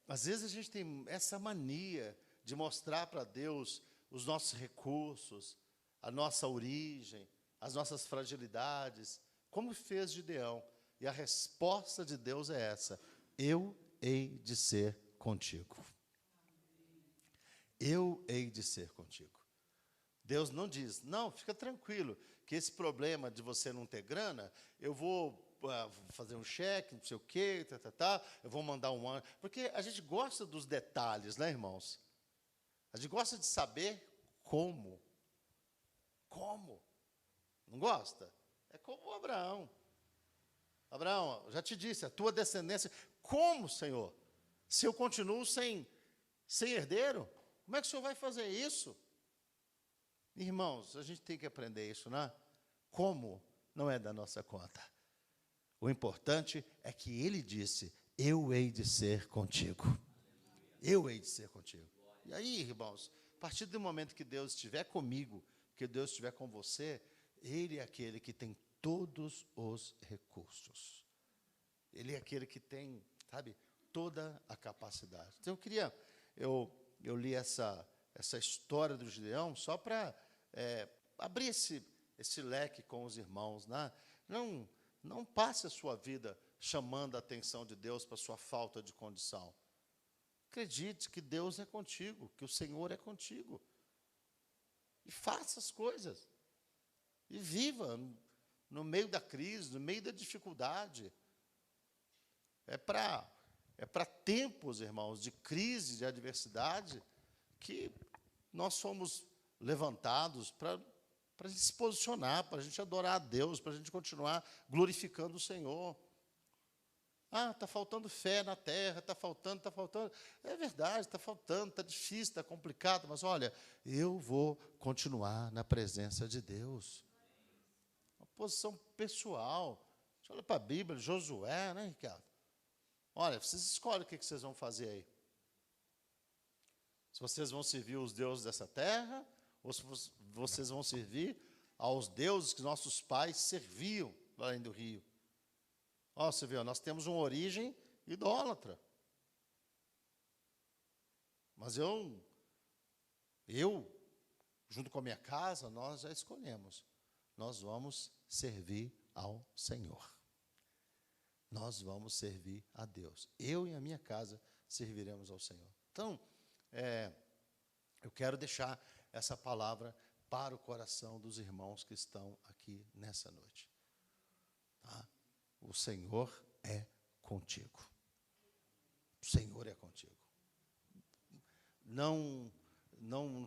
A: às vezes a gente tem essa mania de mostrar para Deus os nossos recursos, a nossa origem, as nossas fragilidades, como fez Gideão. E a resposta de Deus é essa: eu hei de ser contigo. Eu hei de ser contigo. Deus não diz, não, fica tranquilo, que esse problema de você não ter grana, eu vou fazer um cheque, não sei o quê, eu vou mandar um anjo. Porque a gente gosta dos detalhes, né, irmãos? A gente gosta de saber como. Como? Não gosta? É como o Abraão. Abraão, já te disse, a tua descendência. Como, Senhor? Se eu continuo sem herdeiro, como é que o Senhor vai fazer isso? Irmãos, a gente tem que aprender isso, né? Como não é da nossa conta. O importante é que ele disse, eu hei de ser contigo. Eu hei de ser contigo. E aí, irmãos, a partir do momento que Deus estiver comigo, que Deus estiver com você, ele é aquele que tem todos os recursos. Ele é aquele que tem, sabe, toda a capacidade. Então, eu li essa história do Gideão só para abrir esse leque com os irmãos, né? Não passe a sua vida chamando a atenção de Deus para a sua falta de condição. Acredite que Deus é contigo, que o Senhor é contigo. E faça as coisas. E viva no meio da crise, no meio da dificuldade. É para tempos, irmãos, de crise, de adversidade, que nós somos levantados para a gente se posicionar, para a gente adorar a Deus, para a gente continuar glorificando o Senhor. Está faltando fé na terra, está faltando. É verdade, está faltando, está difícil, está complicado, mas olha, eu vou continuar na presença de Deus. Uma posição pessoal. Você olha para a Bíblia, Josué, né, Ricardo? Olha, vocês escolhem o que vocês vão fazer aí. Se vocês vão servir os deuses dessa terra, ou se vocês vão servir aos deuses que nossos pais serviam lá além do rio. Você vê, nós temos uma origem idólatra. Mas eu, junto com a minha casa, nós já escolhemos. Nós vamos servir ao Senhor. Nós vamos servir a Deus. Eu e a minha casa serviremos ao Senhor. Então, eu quero deixar essa palavra para o coração dos irmãos que estão aqui nessa noite. Tá? O Senhor é contigo. O Senhor é contigo. Não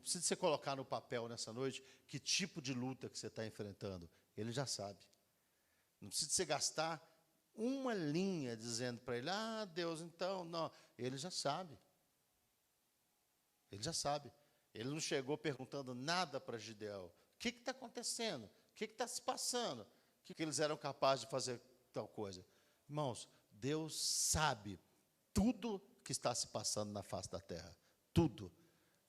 A: precisa você colocar no papel nessa noite que tipo de luta que você está enfrentando. Ele já sabe. Não precisa você gastar uma linha dizendo para ele, Deus, então, não. Ele já sabe. Ele já sabe. Ele não chegou perguntando nada para Gideão. O que está acontecendo? O que está se passando? O que eles eram capazes de fazer tal coisa? Irmãos, Deus sabe tudo que está se passando na face da terra. Tudo.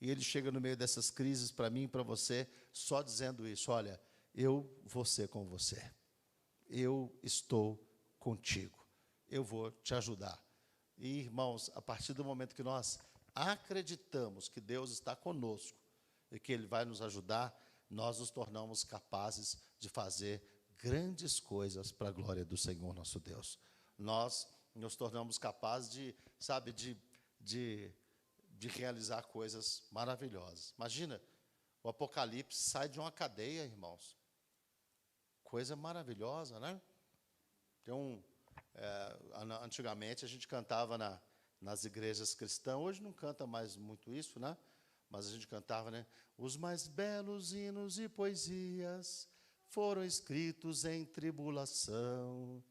A: E Ele chega no meio dessas crises para mim e para você, só dizendo isso, olha, eu vou ser com você. Eu estou contigo. Eu vou te ajudar. E, irmãos, a partir do momento que nós acreditamos que Deus está conosco e que Ele vai nos ajudar, nós nos tornamos capazes de fazer grandes coisas para a glória do Senhor nosso Deus. Nós nos tornamos capazes de realizar coisas maravilhosas. Imagina O Apocalipse sai de uma cadeia, irmãos. Coisa maravilhosa, né? Antigamente a gente cantava nas igrejas cristãs, hoje não canta mais muito isso, né? Mas a gente cantava, né? Os mais belos hinos e poesias foram escritos em tribulação,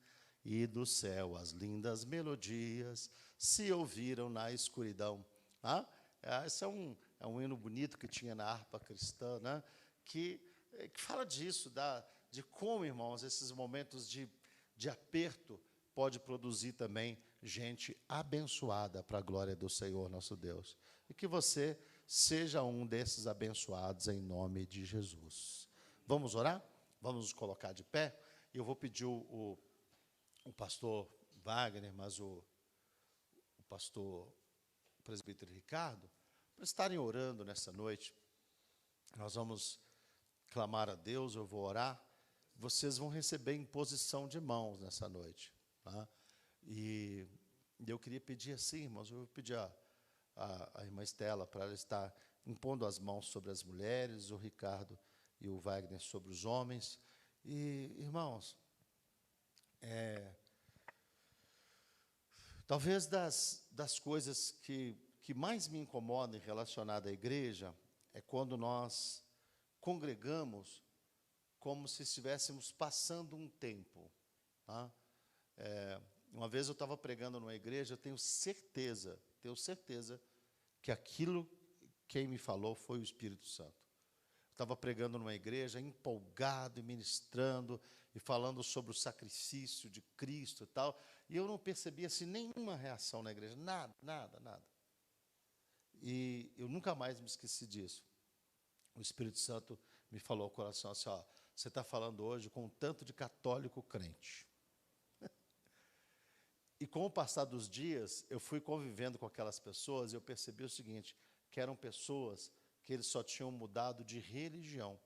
A: e do céu as lindas melodias se ouviram na escuridão. Esse é um hino bonito que tinha na harpa cristã, né? Que fala disso, de como, irmãos, esses momentos de aperto pode produzir também gente abençoada para a glória do Senhor nosso Deus. E que você seja um desses abençoados em nome de Jesus. Vamos orar? Vamos nos colocar de pé? Eu vou pedir o pastor Wagner, mas o pastor presbítero Ricardo, para estarem orando nessa noite. Nós vamos clamar a Deus, eu vou orar. Vocês vão receber imposição de mãos nessa noite. Tá? E eu queria pedir assim, irmãos, eu vou pedir a irmã Estela para ela estar impondo as mãos sobre as mulheres, o Ricardo e o Wagner sobre os homens. E, irmãos, talvez das coisas que mais me incomodam relacionadas à igreja é quando nós congregamos como se estivéssemos passando um tempo. Tá? Uma vez eu estava pregando numa igreja, eu tenho certeza que aquilo quem me falou foi o Espírito Santo. Eu estava pregando numa igreja, empolgado e ministrando, e falando sobre o sacrifício de Cristo e tal, e eu não percebi assim, nenhuma reação na igreja, nada. E eu nunca mais me esqueci disso. O Espírito Santo me falou ao coração assim, você está falando hoje com um tanto de católico crente. E com o passar dos dias, eu fui convivendo com aquelas pessoas e eu percebi o seguinte, que eram pessoas que eles só tinham mudado de religião.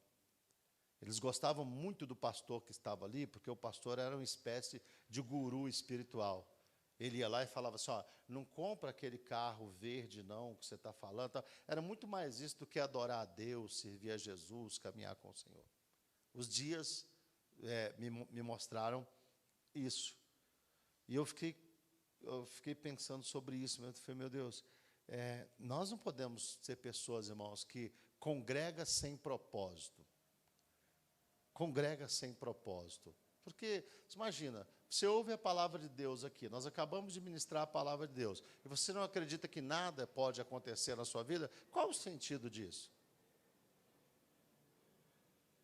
A: Eles gostavam muito do pastor que estava ali, porque o pastor era uma espécie de guru espiritual. Ele ia lá e falava assim, não compra aquele carro verde não, que você está falando. Tá? Era muito mais isso do que adorar a Deus, servir a Jesus, caminhar com o Senhor. Os dias me mostraram isso. E eu fiquei pensando sobre isso. Eu falei, meu Deus, nós não podemos ser pessoas, irmãos, que congrega sem propósito. Congrega sem propósito. Porque, você imagina, você ouve a palavra de Deus aqui, nós acabamos de ministrar a palavra de Deus, e você não acredita que nada pode acontecer na sua vida, qual o sentido disso?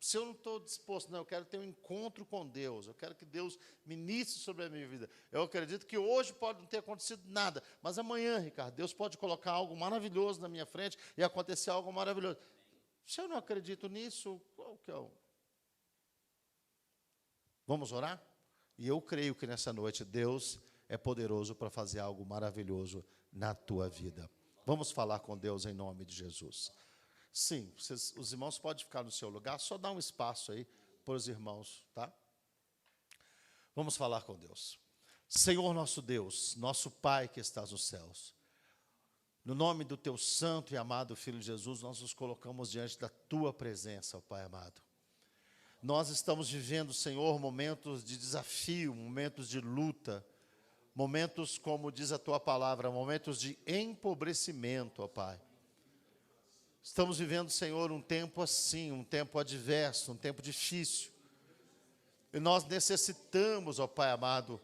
A: Se eu não estou disposto, não, eu quero ter um encontro com Deus, eu quero que Deus ministre sobre a minha vida. Eu acredito que hoje pode não ter acontecido nada, mas amanhã, Ricardo, Deus pode colocar algo maravilhoso na minha frente e acontecer algo maravilhoso. Se eu não acredito nisso, qual que é o... Vamos orar? E eu creio que nessa noite Deus é poderoso para fazer algo maravilhoso na tua vida. Vamos falar com Deus em nome de Jesus. Sim, os irmãos podem ficar no seu lugar, só dá um espaço aí para os irmãos, tá? Vamos falar com Deus. Senhor nosso Deus, nosso Pai que estás nos céus, no nome do teu santo e amado Filho Jesus, nós nos colocamos diante da tua presença, ó Pai amado. Nós estamos vivendo, Senhor, momentos de desafio, momentos de luta, momentos, como diz a tua palavra, momentos de empobrecimento, ó Pai. Estamos vivendo, Senhor, um tempo assim, um tempo adverso, um tempo difícil. E nós necessitamos, ó Pai amado,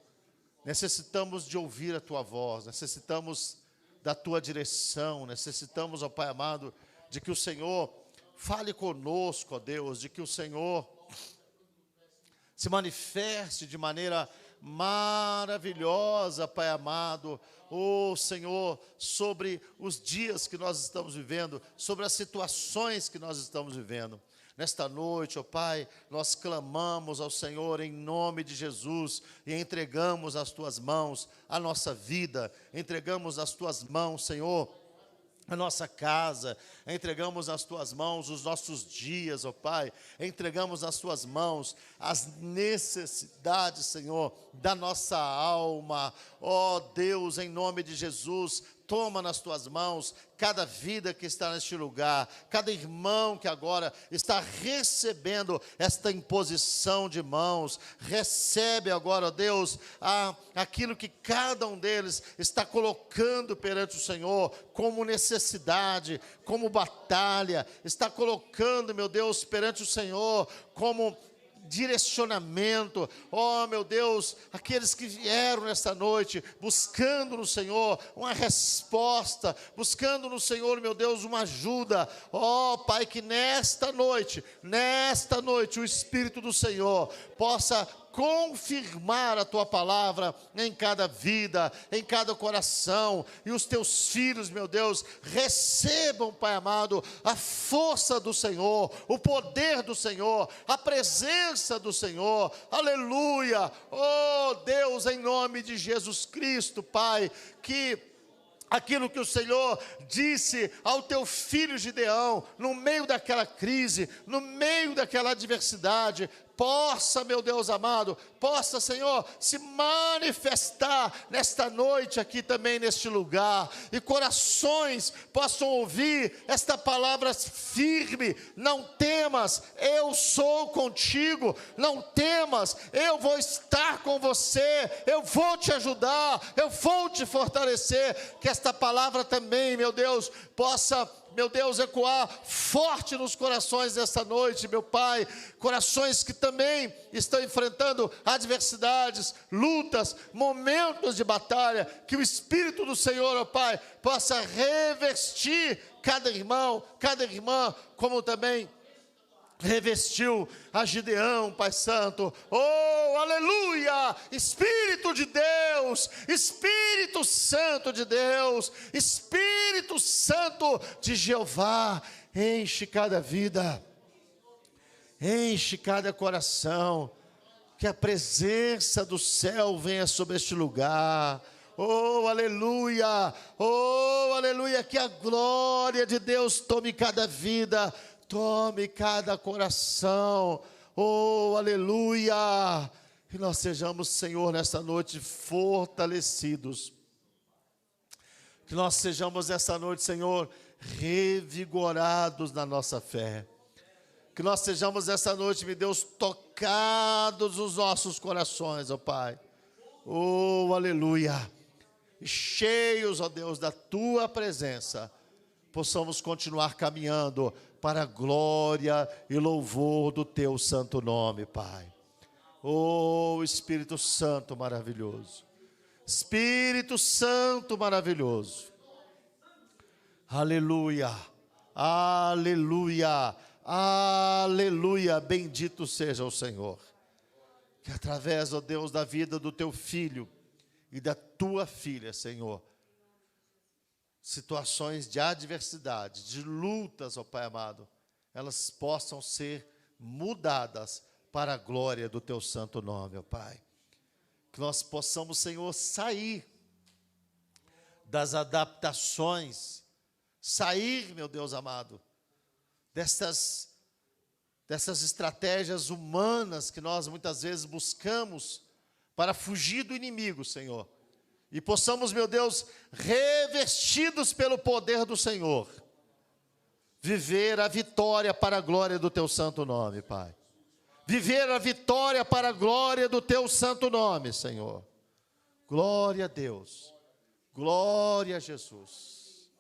A: necessitamos de ouvir a tua voz, necessitamos da tua direção, necessitamos, ó Pai amado, de que o Senhor fale conosco, ó Deus, de que o Senhor se manifeste de maneira maravilhosa, Pai amado, Senhor, sobre os dias que nós estamos vivendo, sobre as situações que nós estamos vivendo. Nesta noite, ó Pai, nós clamamos ao Senhor em nome de Jesus e entregamos às tuas mãos a nossa vida, entregamos às tuas mãos, Senhor, a nossa casa, entregamos nas tuas mãos os nossos dias, ó Pai, entregamos nas tuas mãos as necessidades, Senhor, da nossa alma, ó Deus, em nome de Jesus, toma nas tuas mãos cada vida que está neste lugar, cada irmão que agora está recebendo esta imposição de mãos, recebe agora, ó Deus, aquilo que cada um deles está colocando perante o Senhor, como necessidade, como batalha, está colocando, meu Deus, perante o Senhor, como direcionamento. Oh, meu Deus, aqueles que vieram nesta noite buscando no Senhor uma resposta, buscando no Senhor, meu Deus, uma ajuda. Oh, Pai, que nesta noite, o Espírito do Senhor possa confirmar a tua palavra em cada vida, em cada coração, e os teus filhos, meu Deus, recebam, Pai amado, a força do Senhor, o poder do Senhor, a presença do Senhor. Aleluia! Oh Deus, em nome de Jesus Cristo, Pai, que aquilo que o Senhor disse ao teu filho Gideão, no meio daquela crise, no meio daquela adversidade, possa, meu Deus amado, possa, Senhor, se manifestar nesta noite aqui também neste lugar, e corações possam ouvir esta palavra firme: não temas, eu sou contigo, não temas, eu vou estar com você, eu vou te ajudar, eu vou te fortalecer. Que esta palavra também, meu Deus, possa, meu Deus, ecoar forte nos corações desta noite, meu Pai, corações que também estão enfrentando adversidades, lutas, momentos de batalha, que o Espírito do Senhor, ó Pai, possa revestir cada irmão, cada irmã, como também revestiu a Gideão, Pai Santo. Oh, aleluia! Espírito de Deus, Espírito Santo de Deus, Espírito Santo de Jeová, enche cada vida, enche cada coração, que a presença do céu venha sobre este lugar. Oh, aleluia! Oh, aleluia! Que a glória de Deus tome cada vida, tome cada coração. Oh, aleluia! Que nós sejamos, Senhor, nesta noite fortalecidos. Que nós sejamos esta noite, Senhor, revigorados na nossa fé. Que nós sejamos esta noite, meu Deus, tocados os nossos corações, ó Pai. Oh, aleluia! E cheios, ó Deus, da Tua presença, possamos continuar caminhando para a glória e louvor do Teu santo nome, Pai. Oh, Espírito Santo maravilhoso, Espírito Santo maravilhoso, aleluia, aleluia, aleluia, bendito seja o Senhor. Que através, ó Deus, da vida do Teu Filho e da Tua Filha, Senhor, situações de adversidade, de lutas, ó Pai amado, elas possam ser mudadas para a glória do Teu santo nome, ó Pai. Que nós possamos, Senhor, sair das adaptações, sair, meu Deus amado, dessas estratégias humanas que nós muitas vezes buscamos para fugir do inimigo, Senhor. E possamos, meu Deus, revestidos pelo poder do Senhor, viver a vitória para a glória do Teu santo nome, Pai. Viver a vitória para a glória do Teu santo nome, Senhor. Glória a Deus. Glória a Jesus.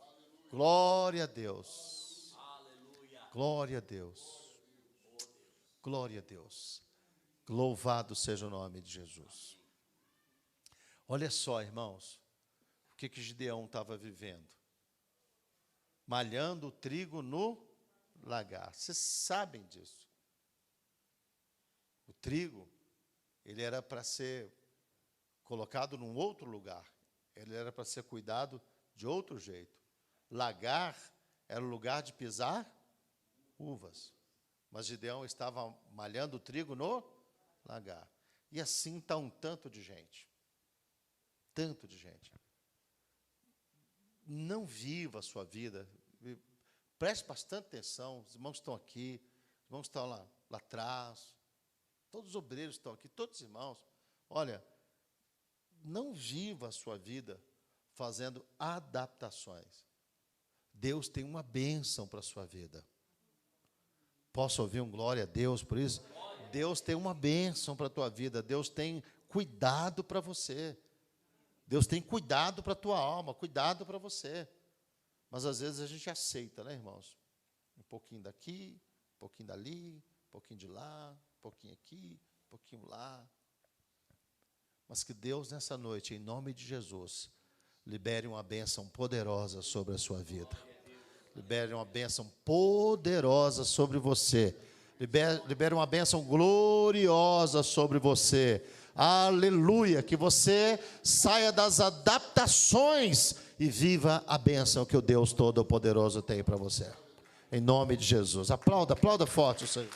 A: Glória a Deus. Glória a Deus. Glória a Deus. Louvado seja o nome de Jesus. Olha só, irmãos, o que Gideão estava vivendo. Malhando o trigo no lagar. Vocês sabem disso. O trigo, ele era para ser colocado num outro lugar. Ele era para ser cuidado de outro jeito. Lagar era o lugar de pisar uvas. Mas Gideão estava malhando o trigo no lagar. E assim está um tanto de gente. Tanto de gente. Não viva a sua vida. Preste bastante atenção. Os irmãos estão aqui, os irmãos estão lá atrás. Todos os obreiros estão aqui, todos os irmãos. Olha, não viva a sua vida fazendo adaptações. Deus tem uma bênção para a sua vida. Posso ouvir um glória a Deus por isso? Deus tem uma bênção para a tua vida. Deus tem cuidado para você. Deus tem cuidado para a tua alma, cuidado para você. Mas às vezes a gente aceita, né, irmãos? Um pouquinho daqui, um pouquinho dali, um pouquinho de lá, um pouquinho aqui, um pouquinho lá. Mas que Deus nessa noite, em nome de Jesus, libere uma bênção poderosa sobre a sua vida. Libere uma bênção poderosa sobre você. Libere uma bênção gloriosa sobre você. Aleluia. Que você saia das adaptações e viva a bênção que o Deus Todo-Poderoso tem para você. Em nome de Jesus. Aplauda forte o Senhor.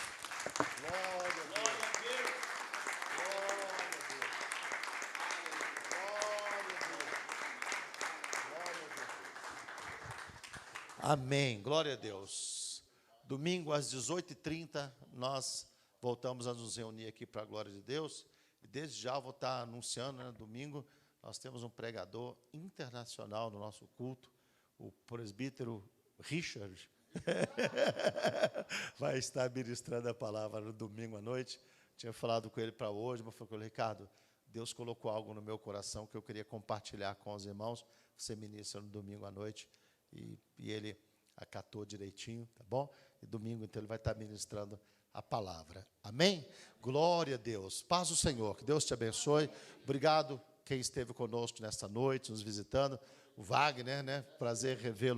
A: Amém, glória a Deus. Domingo às 18h30, nós voltamos a nos reunir aqui para a glória de Deus. E desde já eu vou estar anunciando, né, domingo, nós temos um pregador internacional no nosso culto, o presbítero Richard, vai estar ministrando a palavra no domingo à noite. Tinha falado com ele para hoje, mas falei com ele, Ricardo, Deus colocou algo no meu coração que eu queria compartilhar com os irmãos. Você ministra no domingo à noite. E ele acatou direitinho, tá bom? E domingo, então, ele vai estar ministrando a palavra. Amém? Glória a Deus. Paz do Senhor. Que Deus te abençoe. Obrigado quem esteve conosco nesta noite, nos visitando. O Wagner, né? Prazer revê-lo.